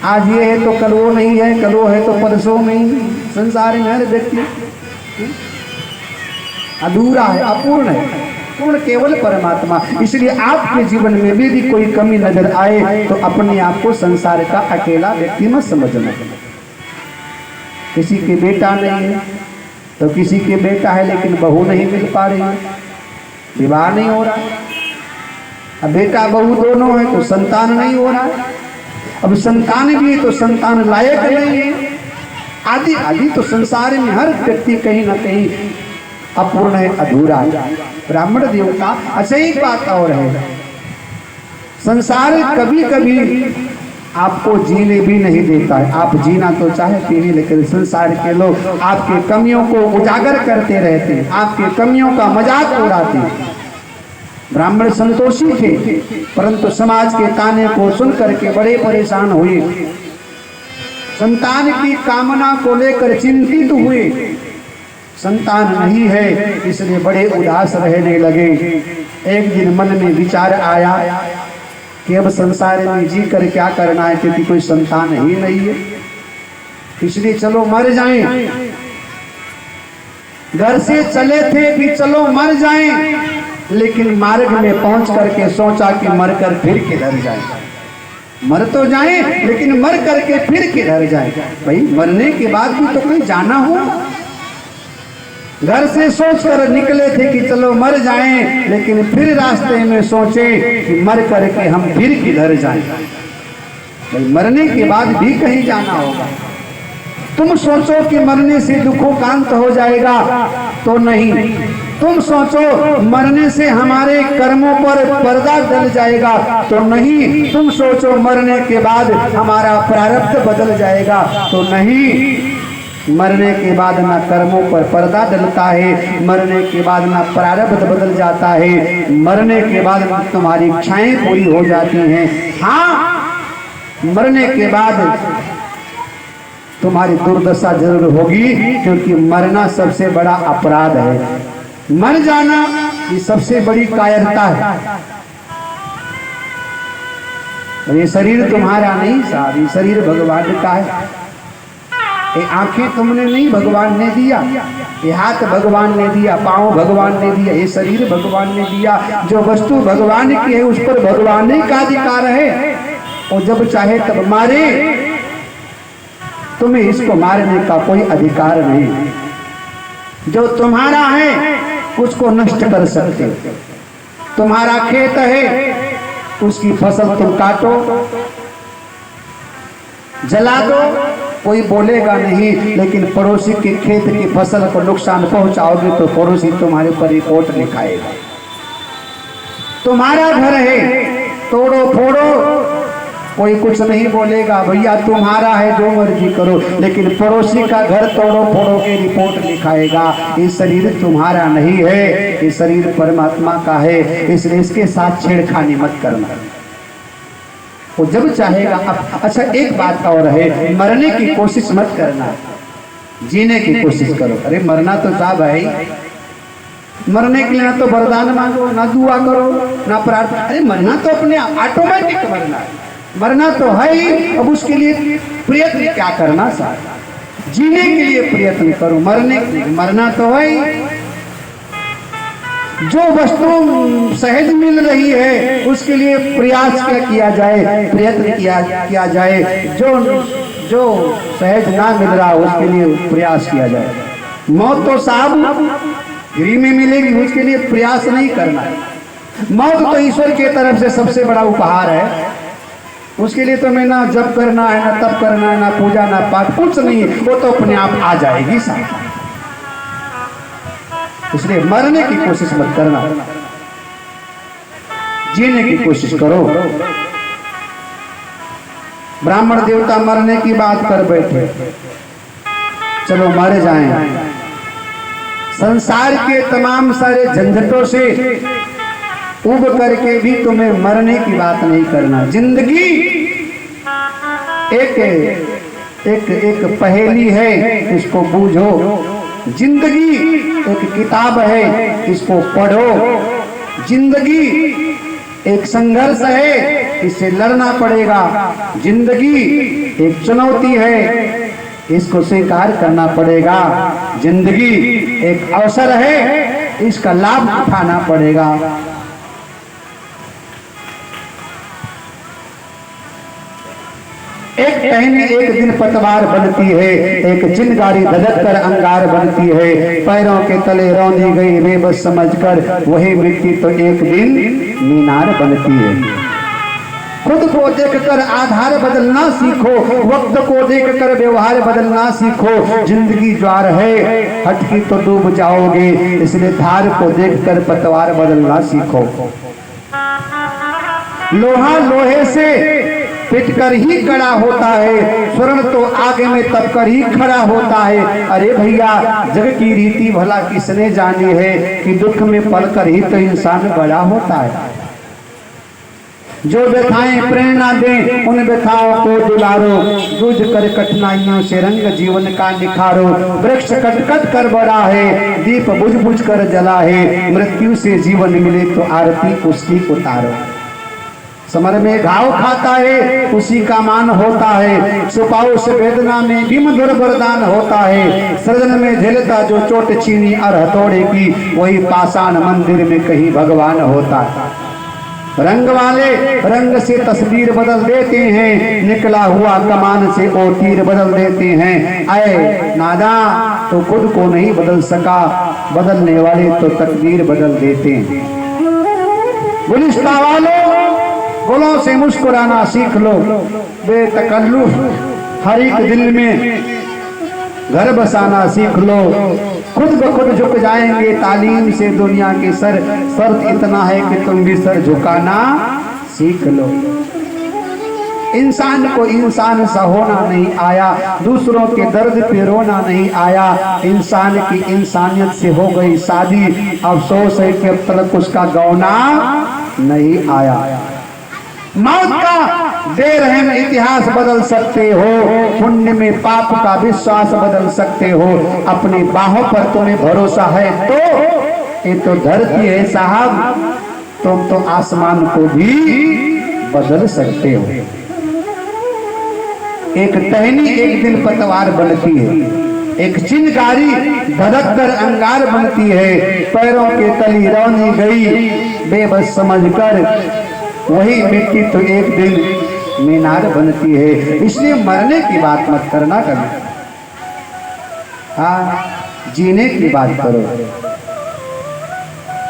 आज ये है तो कल वो नहीं है, कल वो है तो परसों नहीं। संसार में हर व्यक्ति अधूरा है, अपूर्ण है। पूर्ण केवल परमात्मा। इसलिए आपके जीवन में भी यदि कोई कमी नजर आए तो अपने आप को संसार का अकेला व्यक्ति मत समझना। किसी के बेटा नहीं है तो किसी के बेटा है लेकिन बहू नहीं मिल पा रही है, विवाह नहीं हो रहा। अब बेटा बहू दोनों है तो संतान नहीं हो रहा है। अब संतान भी है तो संतान लायक नहीं है। आदि आदि तो संसार में हर व्यक्ति कहीं ना कहीं अपूर्ण है, अधूरा है। ब्राह्मण देवता। अच्छा एक बात और है, संसार कभी कभी आपको जीने भी नहीं देता है। आप जीना तो चाहते हैं लेकिन संसार के लोग आपके कमियों को उजागर करते रहते हैं, आपके कमियों का मजाक उड़ाते हैं। ब्राह्मण संतोषी थे परंतु समाज के ताने को सुन करके बड़े परेशान हुए। संतान की कामना को लेकर चिंतित हुए। संतान नहीं है इसलिए बड़े उदास रहने लगे। एक दिन मन में विचार आया कि अब संसार में जी कर क्या करना है, क्योंकि कोई संतान ही नहीं है। इसलिए चलो मर जाएं। घर से चले थे कि चलो मर जाएं, लेकिन मार्ग में पहुंच करके सोचा कि मरकर फिर किधर जाए। मर तो जाए लेकिन मर करके फिर किधर जाए। भाई मरने के बाद भी तो कहीं जाना होगा। घर से सोचकर निकले थे कि चलो मर जाएं, लेकिन फिर रास्ते में सोचे कि मर करके हम फिर किधर जाएं। भाई मरने के बाद भी कहीं जाना होगा। तुम सोचो कि मरने से दुखोकांत हो जाएगा तो नहीं। तुम सोचो मरने से हमारे कर्मों पर पर्दा डल जाएगा तो नहीं। तुम सोचो मरने के बाद हमारा प्रारब्ध बदल जाएगा तो नहीं। मरने के बाद ना कर्मों पर पर्दा डलता है, मरने के बाद ना प्रारब्ध बदल जाता है, मरने के बाद ना तुम्हारी इच्छाएं पूरी हो जाती हैं। हाँ, मरने के बाद तुम्हारी दुर्दशा जरूर होगी, क्योंकि मरना सबसे बड़ा अपराध है। मर जाना ये सबसे बड़ी कायरता है। ये शरीर तुम्हारा नहीं साहब, ये शरीर भगवान का है। ये आंखें तुमने नहीं, भगवान ने दिया। ये हाथ भगवान ने दिया, पांव भगवान ने दिया, ये शरीर भगवान ने दिया। जो वस्तु भगवान की है उस पर भगवान ही का अधिकार है। और जब चाहे तब मारे, तुम्हें इसको मारने का कोई अधिकार नहीं। जो तुम्हारा है उसको नष्ट कर सकते हो। तुम्हारा खेत है, उसकी फसल तुम काटो, जला दो, कोई बोलेगा नहीं। लेकिन पड़ोसी के खेत की फसल को नुकसान पहुंचाओगे तो पड़ोसी तुम्हारे ऊपर रिपोर्ट लिखाएगा। तुम्हारा घर है, तोड़ो फोड़ो, कोई कुछ नहीं बोलेगा, भैया तुम्हारा है जो मर्जी करो। लेकिन पड़ोसी का घर तोड़ो फोड़ो के रिपोर्ट लिखाएगा। ये शरीर तुम्हारा नहीं है, ये शरीर परमात्मा का है। इसलिए इसके साथ छेड़खानी मत करना। वो जब चाहेगा अब। अच्छा एक बात और है, मरने की कोशिश मत करना, जीने की कोशिश करो। अरे मरना तो चाह भाई, मरने के लिए ना तो वरदान मांगो, ना दुआ करो, ना प्रार्थना। अरे मरना तो अपने ऑटोमेटिक मरना है, मरना तो है ही। अब उसके लिए प्रयत्न क्या करना साहब, जीने के लिए प्रयत्न करो, मरने के लिए मरना तो है ही। जो वस्तु सहज मिल रही है उसके लिए प्रयास क्या किया जाए, प्रयत्न किया जाए। जो सहज ना मिल रहा उसके लिए प्रयास किया जाए। मौत तो साहब फ्री में मिलेगी, उसके लिए प्रयास नहीं करना है। मौत तो ईश्वर की तरफ से सबसे बड़ा उपहार है। उसके लिए तो मैं ना जप करना है, ना तप करना है, ना पूजा, ना पाठ, कुछ नहीं है, वो तो अपने आप आ जाएगी साथ। इसलिए मरने की कोशिश मत करना, जीने की कोशिश करो। ब्राह्मण देवता मरने की बात कर बैठे, चलो मर जाएं। संसार के तमाम सारे झंझटों से उब करके भी तुम्हें मरने की बात नहीं करना। जिंदगी एक एक एक पहेली है, इसको बूझो। जिंदगी एक किताब है, इसको पढ़ो। जिंदगी एक संघर्ष है, इससे लड़ना पड़ेगा। जिंदगी एक चुनौती है, इसको स्वीकार करना पड़ेगा। जिंदगी एक अवसर है, इसका लाभ उठाना पड़ेगा। एक टहनी एक दिन पतवार बनती है, एक चिंगारी धधक कर अंगार बनती है। पैरों के तले रौंदी गई बेबस समझकर वही मिट्टी तो एक दिन मीनार बनती है। खुद को देखकर आधार बदलना सीखो, वक्त को देखकर व्यवहार बदलना सीखो। जिंदगी ज्वार है, हटकी तो डूब जाओगे, इसलिए धार को देखकर पतवार बदलना सीखो। लोहा लोहे से पिटकर ही कड़ा होता है, स्वर्ण तो आगे में तपकर ही खड़ा होता है। अरे भैया, जग की रीति भला किसने जानी है कि दुख में पलकर ही तो इंसान बड़ा होता है। जो व्यथाएं प्रेरणा दें, उन व्यथाओं को दुलारो। जूझ कर कठिनाइयों से रंग जीवन का निखारो। वृक्ष कट कट कर बड़ा है, दीप बुझ बुझ कर जला है। मृत्यु से जीवन मिले तो आरती उसकी उतारो। समर में घाव खाता है, उसी का मान होता है। छुपाओ से वेदना में भी मधुर वरदान होता है। सृजन में झेलता जो चोट छीनी और हथौड़े की, वही पाषाण मंदिर में कहीं भगवान होता है। रंग वाले रंग से तस्वीर बदल देते हैं, निकला हुआ कमान से ओ तीर बदल देते हैं। आए नादा तो खुद को नहीं बदल सका, बदलने वाले तो तकदीर बदल देते हैं। गुलिस्ता वालों, गुलों से मुस्कुराना सीख लो। बेतकल्लुफ हर एक दिल में घर बसाना सीख लो। खुद ब खुद झुक जाएंगे तालीम से दुनिया के सर। शर्त इतना है कि तुम भी सर झुकाना सीख लो। इंसान को इंसान सा होना नहीं आया, दूसरों के दर्द पे रोना नहीं आया। इंसान की इंसानियत से हो गई शादी, अफसोस है कि अब तक उसका गौना नहीं आया। मौत का बेरहम इतिहास बदल सकते हो, पुण्य में पाप का विश्वास बदल सकते हो। अपनी बाहों पर तुम्हें भरोसा है तो ये तो धरती है साहब, तुम तो आसमान को भी बदल सकते हो। एक टहनी एक दिन पतवार बनती है, एक चिंगारी धधक कर अंगार बनती है। पैरों के तली रौनी गई बेबस समझकर वही मिट्टी तो एक दिन मीनार बनती है। इसलिए मरने की बात मत करना कभी, हाँ जीने की बात करो।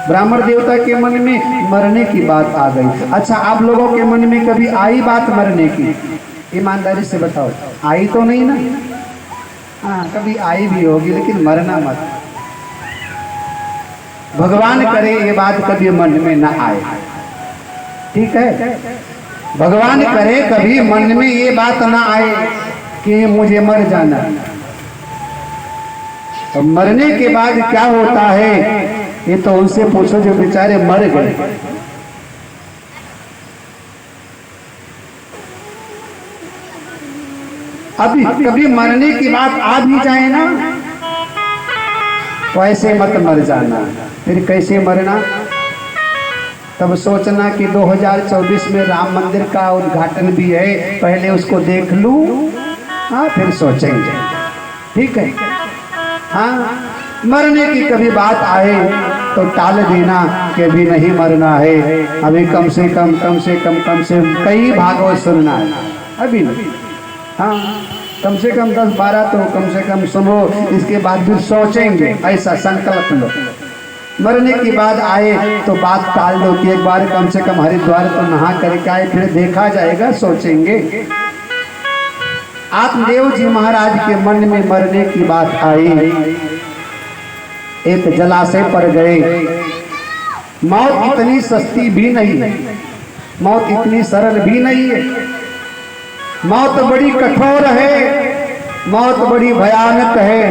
ब्राह्मण देवता के मन में मरने की बात आ गई। अच्छा, आप लोगों के मन में कभी आई बात मरने की? ईमानदारी से बताओ, आई तो नहीं ना? हाँ, कभी आई भी होगी, लेकिन मरना मत। भगवान करे ये बात कभी मन में ना आए, ठीक है? भगवान करे कभी मन में ये बात ना आए कि मुझे मर जाना। तो मरने के बाद क्या होता है ये तो उनसे पूछो जो बेचारे मर गए। अभी कभी मरने की बात आ भी जाए ना, तो ऐसे मत मर जाना। फिर कैसे मरना? तब सोचना कि 2024 में राम मंदिर का उद्घाटन भी है, पहले उसको देख लूं, हाँ फिर सोचेंगे, ठीक है? हाँ, मरने की कभी बात आए तो टाल देना कि अभी नहीं मरना है, अभी कम से कम कई भागवत सुनना है, अभी नहीं। हाँ, कम से कम 10-12 तो कम से कम सुनो, इसके बाद फिर सोचेंगे, ऐसा संकल्प लो। मरने के बाद आए तो बात टाल दो कि एक बार कम से कम हरिद्वार तो नहा करके आए, फिर देखा जाएगा, सोचेंगे। आत्मदेव जी महाराज के मन में मरने की बात आई। एक जलाशय पर गए। मौत इतनी सस्ती भी नहीं है, मौत इतनी सरल भी नहीं है। मौत बड़ी कठोर है, मौत बड़ी भयानक है,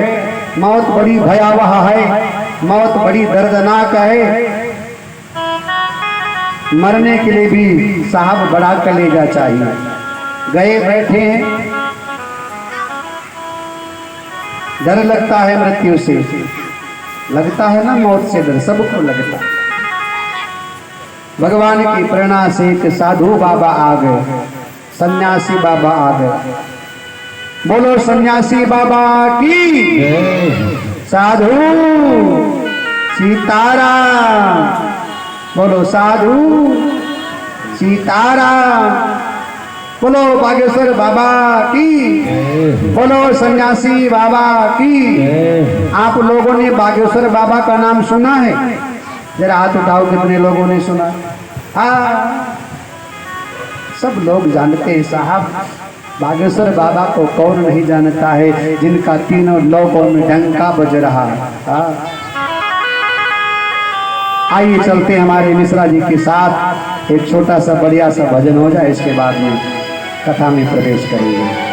मौत बड़ी भयावह है, मौत बड़ी दर्दनाक है। मरने के लिए भी साहब बड़ा कलेजा चाहिए। गए बैठे हैं, डर लगता है मृत्यु से, लगता है ना, मौत से डर सबको लगता है। भगवान की प्रेरणा से एक साधु बाबा आ गए, सन्यासी बाबा आ गए। बोलो सन्यासी बाबा की, साधु सीताराम, बोलो साधु सीताराम, बोलो बागेश्वर बाबा की, बोलो सन्यासी बाबा की। आप लोगों ने बागेश्वर बाबा का नाम सुना है? जरा हाथ उठाओ, कितने लोगों ने सुना? हाँ, सब लोग जानते हैं साहब। बागेश्वर बाबा को कौन नहीं जानता है, जिनका तीनों लोगों में डंका बज रहा है। हाँ, आइए चलते हमारे मिश्रा जी के साथ, एक छोटा सा बढ़िया सा भजन हो जाए, इसके बाद में कथा में प्रवेश करेंगे।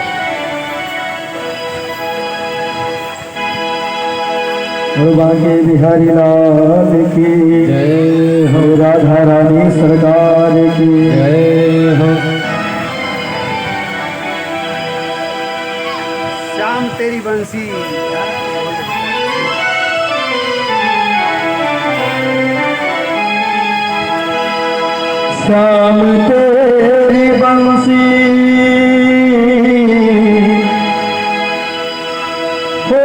बांके बिहारी लाल की जय हो, राधा रानी सरकार की जय हो। श्याम तेरी बंसी, श्याम तेरी बंसी हो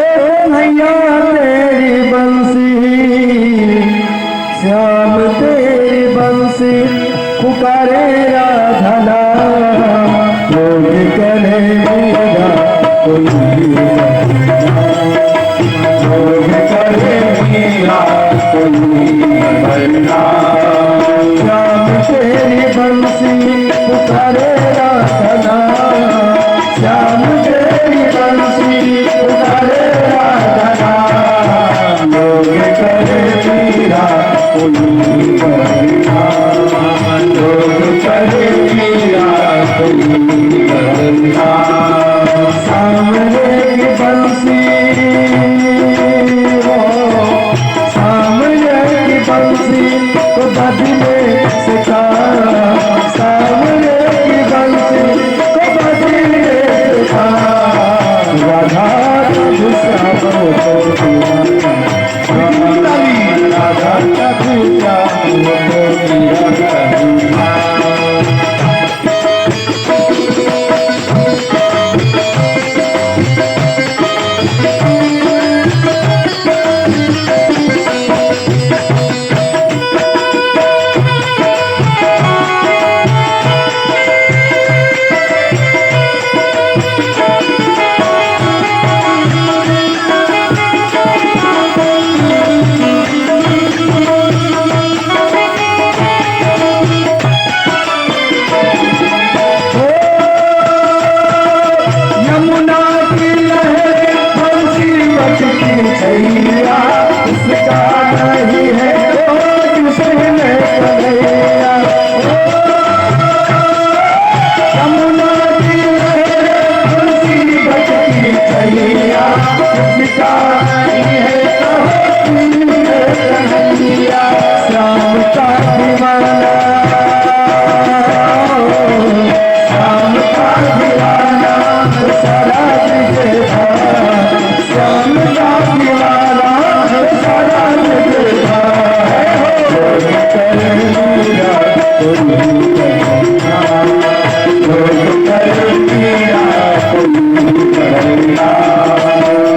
भैया, तेरी बंसी, श्याम तेरी बंसी पुकारे राधा नाम, लोग करे मेरा कोई लोग करे मेरा कोई बना। श्याम तेरी बंसी पुकारे राधा नाम, श्याम तेरी बंसी पुकारे राधा नाम, लोग करे मेरा कोई बना, लोग करे मेरा कोई बना। सामने की बंसी हो, सामने की बंसी को बदले से कहा, सामने की बंसी को बदले से कहा। राधा श्याम को राधा श्याम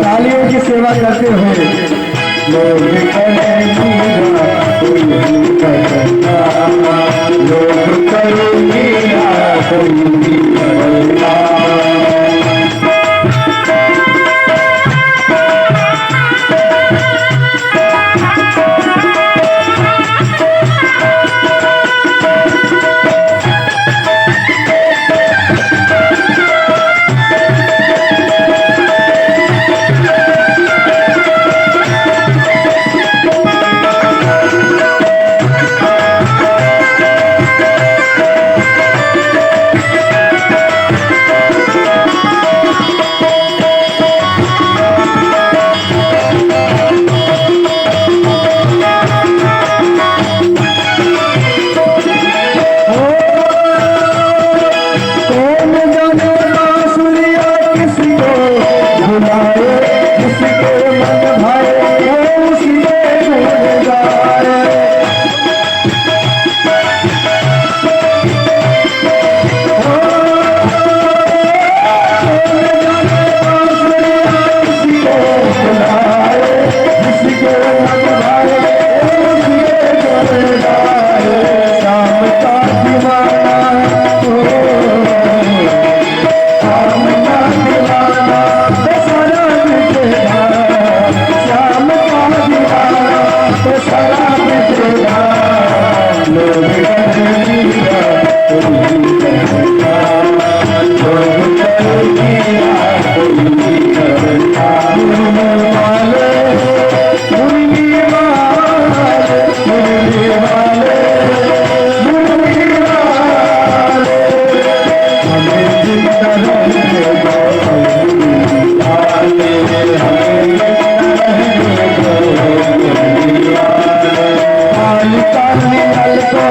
तालियों की सेवा करते हुए लोग करे मेरा कोई बना, लोग करे मेरा कोई बना। लोग करे मीरा कोई नहीं करता, लोग करे मीरा कोई नहीं करता। मुरली वाले मुरली वाले मुरली वाले मुरली वाले हमें जिंदा रहने दो मुरली वाले, हमें जिंदा रहने दो मुरली वाले। काली काली नल को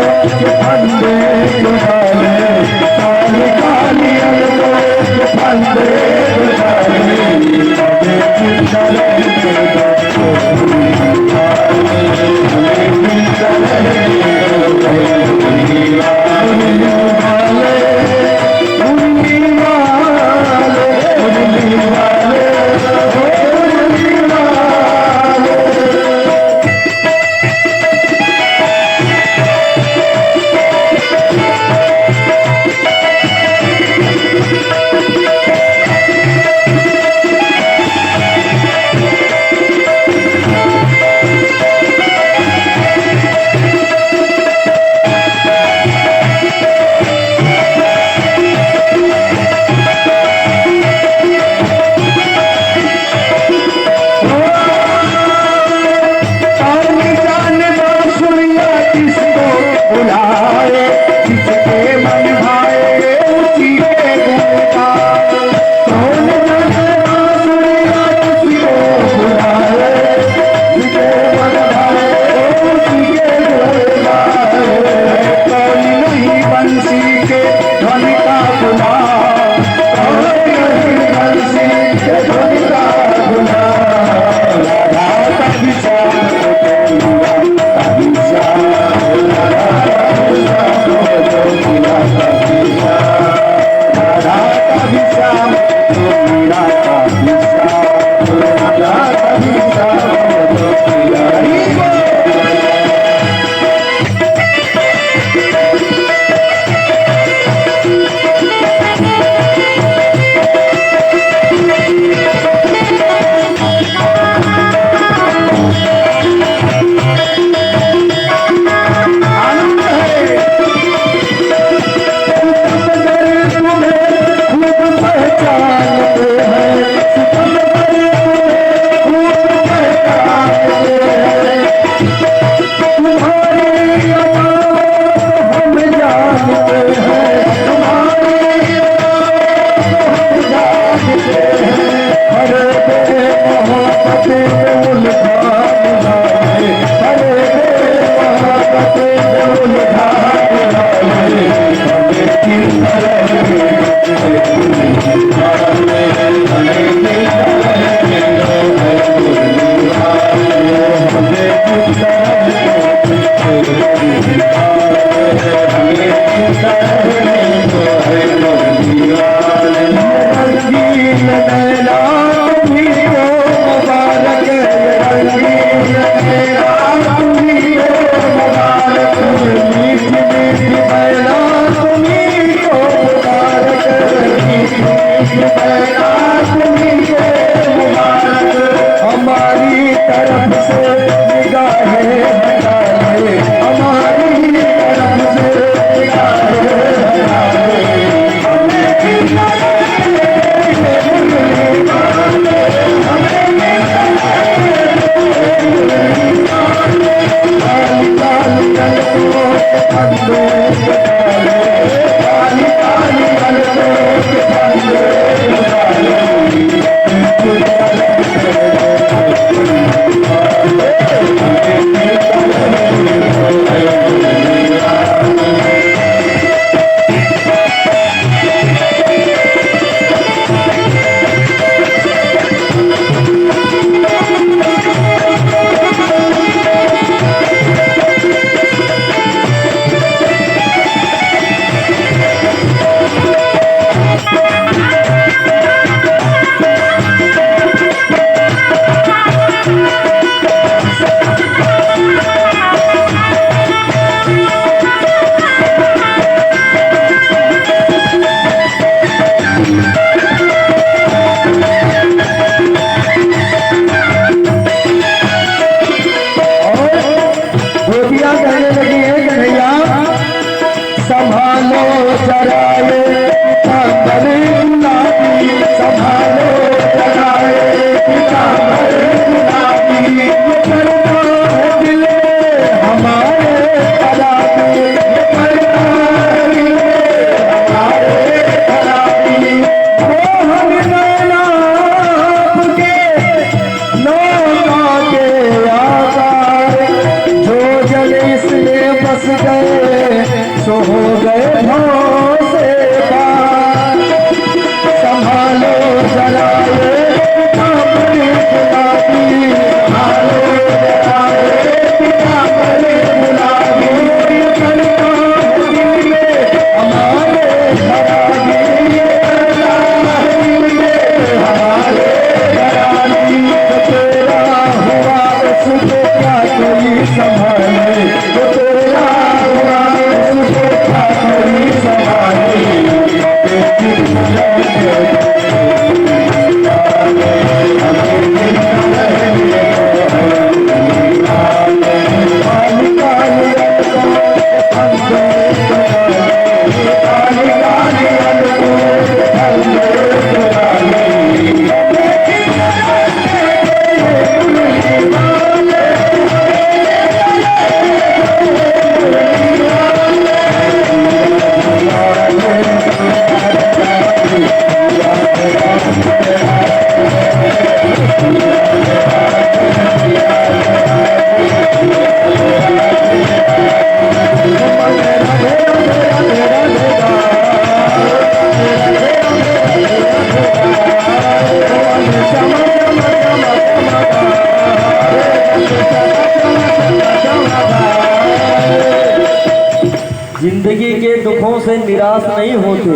जिंदगी के दुखों से निराश नहीं होते,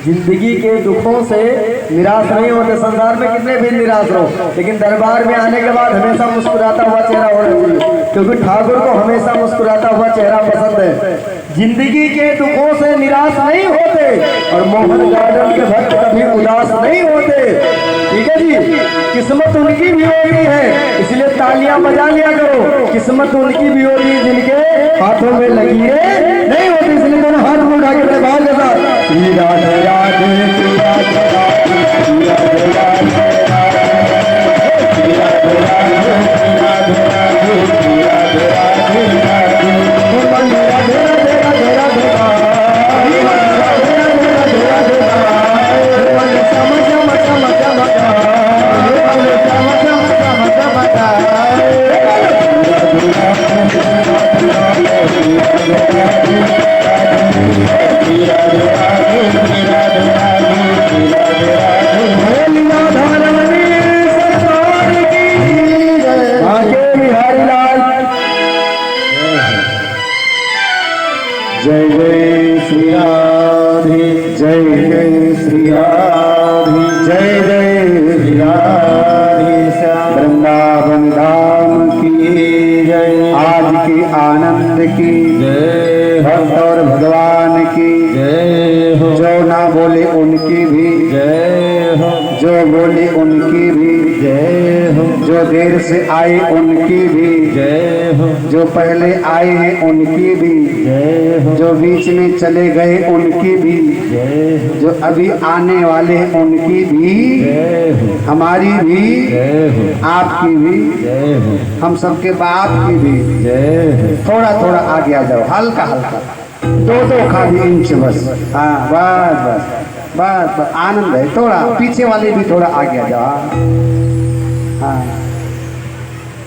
जिंदगी के दुखों से निराश नहीं होते। संसार में कितने भी निराश रहो, लेकिन दरबार में आने के बाद हमेशा मुस्कुराता हुआ चेहरा होना चाहिए, क्योंकि ठाकुर को हमेशा मुस्कुराता हुआ चेहरा पसंद है। जिंदगी के दुखों से निराश नहीं होते और मोहन गार्डन के भक्त कभी उदास नहीं होते। ठीक है जी, किस्मत उनकी भी होती है, इसलिए तालियां बजा लिया करो। किस्मत उनकी भी होती है जिनके हाथों में लकीरें नहीं होती, इसलिए दोनों हाथ में उठा के भाव के साथ श्री राधे राधे श्री राधे राधे श्री राधे राधे श्री राधे राधे श्री राधे राधे श्री राधे राधे राधे राधे राधे राधे जय जय श्री राधे, जय जय श्री राधे, जय जय श्री राधे। वृंदावन धाम की जय, आज के आनंद की जय, भक्त और भगवान की जय हो। जो ना बोले उनकी भी जय हो, जो बोले उनकी भी जय हो, जो देर से आए उनकी भी जय हो, जो पहले आए हैं उनकी भी जय हो, जो बीच में चले गए उनकी भी जय हो, जो अभी आने वाले हैं उनकी भी जय हो, हमारी भी जय हो, आपकी भी जय हो, हम सबके बाप की भी जय हो। थोड़ा थोड़ा आगे आ जाओ, हल्का हल्का, दो खाली इंच बस। हाँ बस बस बस बस, आनंद है। थोड़ा पीछे वाले भी थोड़ा आगे आ जाओ। हाँ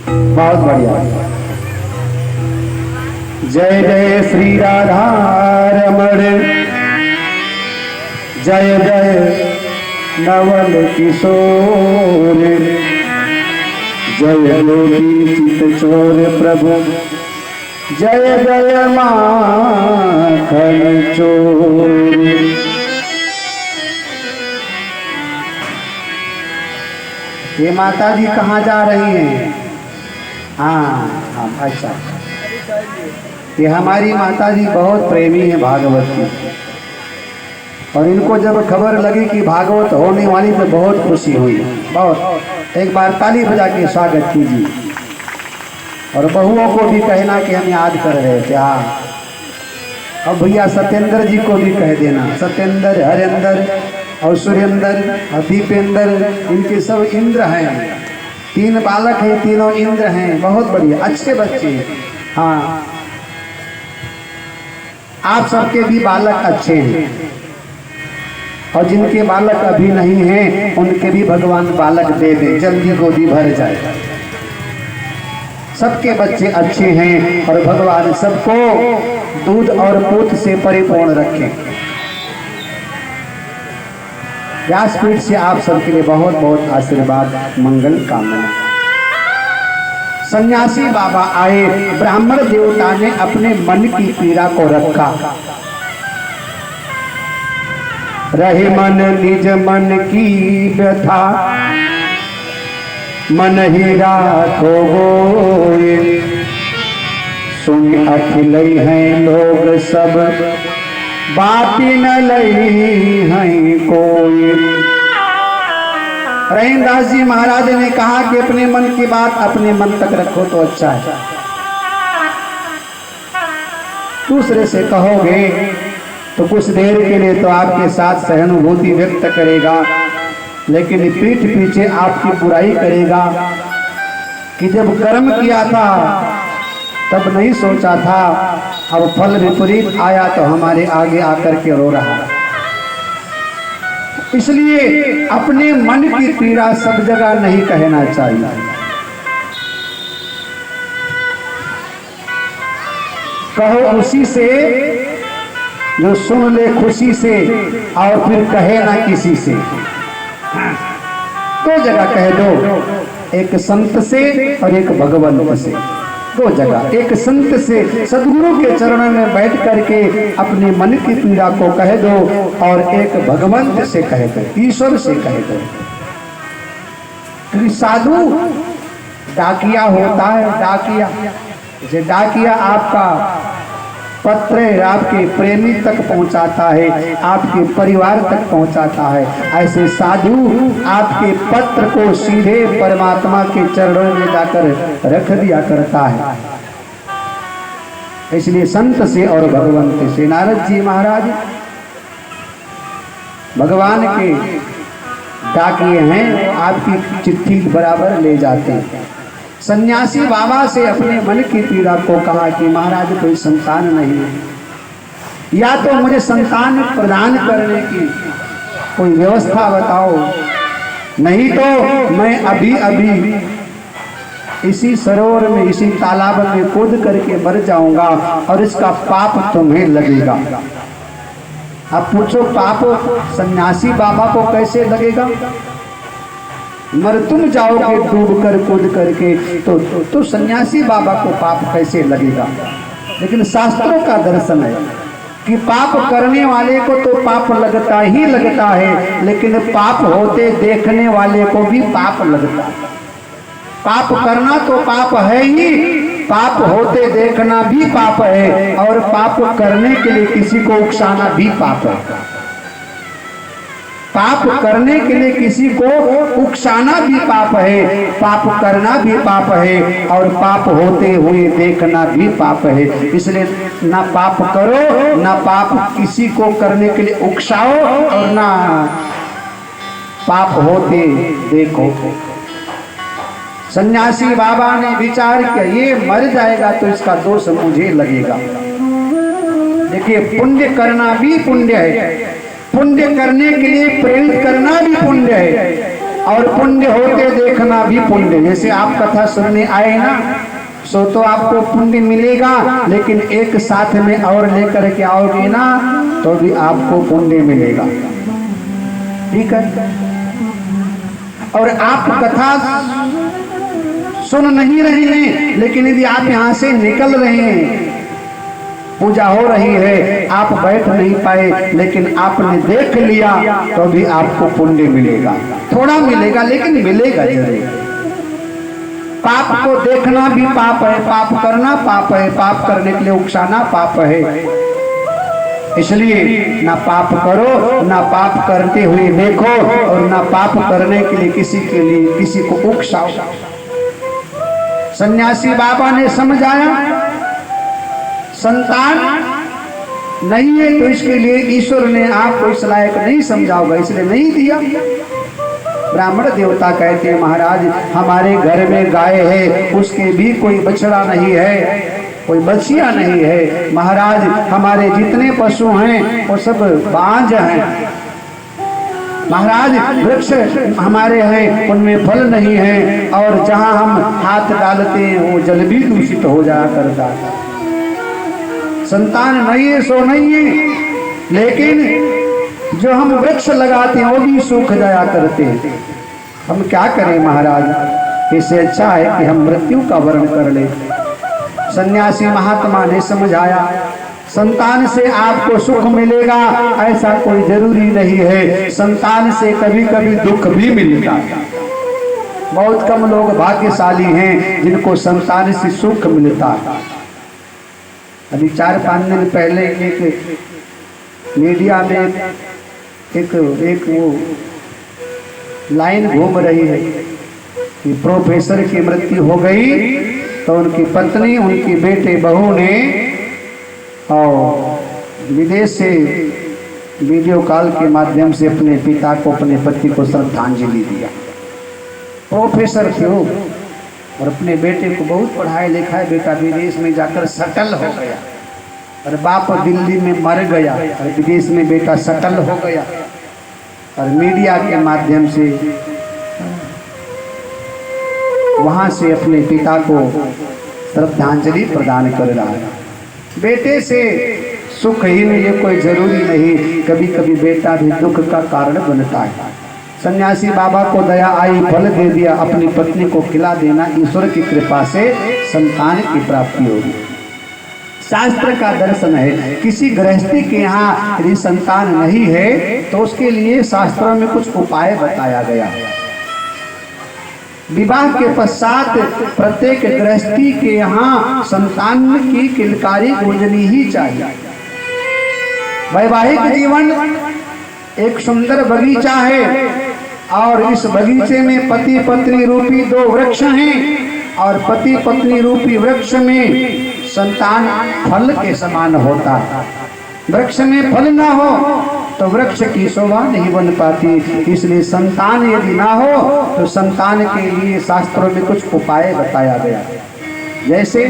बहुत बढ़िया। जय जय श्री राधा रमण, जय जय नवल किशोर, जय योगी चित चोर प्रभु, जय जय माखन चोर। ये माता जी कहाँ जा रही हैं? हाँ अच्छा, ये हमारी माता जी बहुत प्रेमी है भागवत की, और इनको जब खबर लगी कि भागवत होने वाली तो बहुत खुशी हुई, बहुत। एक बार ताली बजा के स्वागत कीजिए, और बहुओं को भी कहना कि हम याद कर रहे थे। हाँ, अब भैया सत्येंद्र जी को भी कह देना, सत्येंद्र, हरेंद्र और सुरेंद्र और दीपेंद्र, इनके सब इंद्र हैं। 3 बालक हैं, तीनों इंद्र हैं, बहुत बढ़िया, अच्छे बच्चे। हाँ, आप सबके भी बालक अच्छे हैं, और जिनके बालक अभी नहीं हैं उनके भी भगवान बालक दे दे, जल्दी गोदी भर जाए। सबके बच्चे अच्छे हैं और भगवान सबको दूध और पूत से परिपूर्ण रखें। व्यासपीठ से आप सबके लिए बहुत बहुत आशीर्वाद, मंगल कामना। सन्यासी बाबा आए, ब्राह्मण देवता ने अपने मन की पीड़ा को रखा। रहे मन निज मन की व्यथा, मन ही राखो गोये, सुन अखिल हैं लोग सब, बाती न लई हैं कोई। रहीमदास जी महाराज ने कहा कि अपने मन की बात अपने मन तक रखो तो अच्छा है, दूसरे से कहोगे तो कुछ देर के लिए तो आपके साथ सहानुभूति व्यक्त करेगा, लेकिन पीठ पीछे आपकी बुराई करेगा कि जब कर्म किया था तब नहीं सोचा था, अब फल विपरीत आया तो हमारे आगे आकर के रो रहा। इसलिए अपने मन की पीड़ा सब जगह नहीं कहना चाहिए। कहो उसी से जो सुन ले खुशी से, और फिर कहे ना किसी से। 2 जगह कह दो, एक संत से और एक भगवंत से। दो जगह, एक संत से सदगुरु के चरणों में बैठ करके अपने मन की पीड़ा को कह दो, और एक भगवंत से कह दो, ईश्वर से कह दो। क्योंकि साधु डाकिया होता है, डाकिया जैसे डाकिया आपका पत्र आपके प्रेमी तक पहुंचाता है, आपके परिवार तक पहुंचाता है, ऐसे साधु आपके पत्र को सीधे परमात्मा के चरणों में जाकर रख दिया करता है। इसलिए संत से और भगवंत से, नारद जी महाराज भगवान के डाकिए हैं, वो आपकी चिट्ठी बराबर ले जाते हैं। सन्यासी बाबा से अपने मन की पीड़ा को कहा कि महाराज कोई संतान नहीं है, या तो मुझे संतान प्रदान करने की कोई व्यवस्था बताओ, नहीं तो मैं अभी अभी इसी सरोवर में, इसी तालाब में कूद करके मर जाऊंगा और इसका पाप तुम्हें लगेगा। अब पूछो पाप सन्यासी बाबा को कैसे लगेगा? मर तुम जाओगे डूब कर कूद करके, तो सन्यासी बाबा को पाप कैसे लगेगा? लेकिन शास्त्रों का दर्शन है कि पाप करने वाले को तो पाप लगता ही लगता है, लेकिन पाप होते देखने वाले को भी पाप लगता है। पाप करना तो पाप है ही, पाप होते देखना भी पाप है, और पाप करने के लिए किसी को उकसाना भी पाप है। पाप करने के लिए किसी को उकसाना भी पाप है, पाप करना भी पाप है, और पाप होते हुए देखना भी पाप है। इसलिए ना पाप करो, ना पाप किसी को करने के लिए उकसाओ, और ना पाप होते देखो। सन्यासी बाबा ने विचार किया, ये मर जाएगा तो इसका दोष मुझे लगेगा। देखिए, पुण्य करना भी पुण्य है, पुण्य करने के लिए प्रेरित करना भी पुण्य है, और पुण्य होते देखना भी पुण्य। जैसे आप कथा सुनने आए ना, सो तो आपको पुण्य मिलेगा, लेकिन एक साथ में और लेकर के आओगे ना तो भी आपको पुण्य मिलेगा। ठीक है? और आप कथा सुन नहीं रहे हैं, लेकिन यदि आप यहाँ से निकल रहे हैं, पूजा हो रही है, आप बैठ नहीं पाए, लेकिन आपने देख लिया तो भी आपको पुण्य मिलेगा। थोड़ा मिलेगा, लेकिन मिलेगा जरूर। पाप को देखना भी पाप है, पाप करना पाप है, पाप करने के लिए उकसाना पाप है। इसलिए ना पाप करो, ना पाप करते हुए देखो, और ना पाप करने के लिए किसी को उकसाओ। सन्यासी बाबा ने समझाया, संतान नहीं है तो इसके लिए ईश्वर ने आपको इस लायक नहीं समझा होगा, इसलिए नहीं दिया। ब्राह्मण देवता कहते हैं, महाराज हमारे घर में गाय है, उसके भी कोई बछड़ा नहीं है, कोई बछिया नहीं है। महाराज हमारे जितने पशु हैं वो सब बांझ हैं। महाराज वृक्ष हमारे हैं, उनमें फल नहीं है, और जहां हम हाथ डालते हैं वो जल भी दूषित हो जाया करता है। संतान नहीं है सो नहीं है, लेकिन जो हम वृक्ष लगाते हैं वो भी सूख जाया करते हैं। हम क्या करें महाराज? इससे अच्छा है कि हम मृत्यु का वर्ण कर ले। सन्यासी महात्मा ने समझाया, संतान से आपको सुख मिलेगा ऐसा कोई जरूरी नहीं है, संतान से कभी कभी दुख भी मिलता है। बहुत कम लोग भाग्यशाली हैं जिनको संतान से सुख मिलता है। अभी 4-5 दिन पहले एक मीडिया में एक वो लाइन घूम रही है कि प्रोफेसर की मृत्यु हो गई तो उनकी पत्नी, उनकी बेटे बहू ने और विदेश से वीडियो कॉल के माध्यम से अपने पिता को, अपने पति को श्रद्धांजलि दिया। प्रोफेसर थे वो, और अपने बेटे को बहुत पढ़ाया लिखा है, बेटा विदेश में जाकर सेटल हो गया, और बाप दिल्ली में मर गया, और विदेश में बेटा सेटल हो गया, और मीडिया के माध्यम से वहां से अपने पिता को श्रद्धांजलि प्रदान कर रहा है। बेटे से सुख ही मिले कोई जरूरी नहीं, कभी कभी बेटा भी दुख का कारण बनता है। सन्यासी बाबा को दया आई, फल दे दिया, अपनी पत्नी को खिला देना, ईश्वर की कृपा से संतान की प्राप्ति होगी। शास्त्र का दर्शन है। किसी गृहस्थी के यहाँ यदि संतान नहीं है तो उसके लिए शास्त्रों में कुछ उपाय बताया गया है। विवाह के पश्चात प्रत्येक गृहस्थी के यहाँ संतान की किलकारी गूंजनी ही चाहिए। वैवाहिक जीवन एक सुंदर बगीचा है और इस बगीचे में पति पत्नी रूपी दो वृक्ष हैं और पति पत्नी रूपी वृक्ष में संतान फल के समान होता है। वृक्ष में फल ना हो तो वृक्ष की शोभा नहीं बन पाती। इसलिए संतान यदि ना हो तो संतान के लिए शास्त्रों में कुछ उपाय बताया गया। जैसे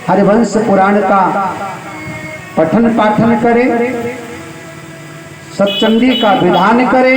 हरिवंश पुराण का पठन पाठन करे, सत्संगी का विधान करे,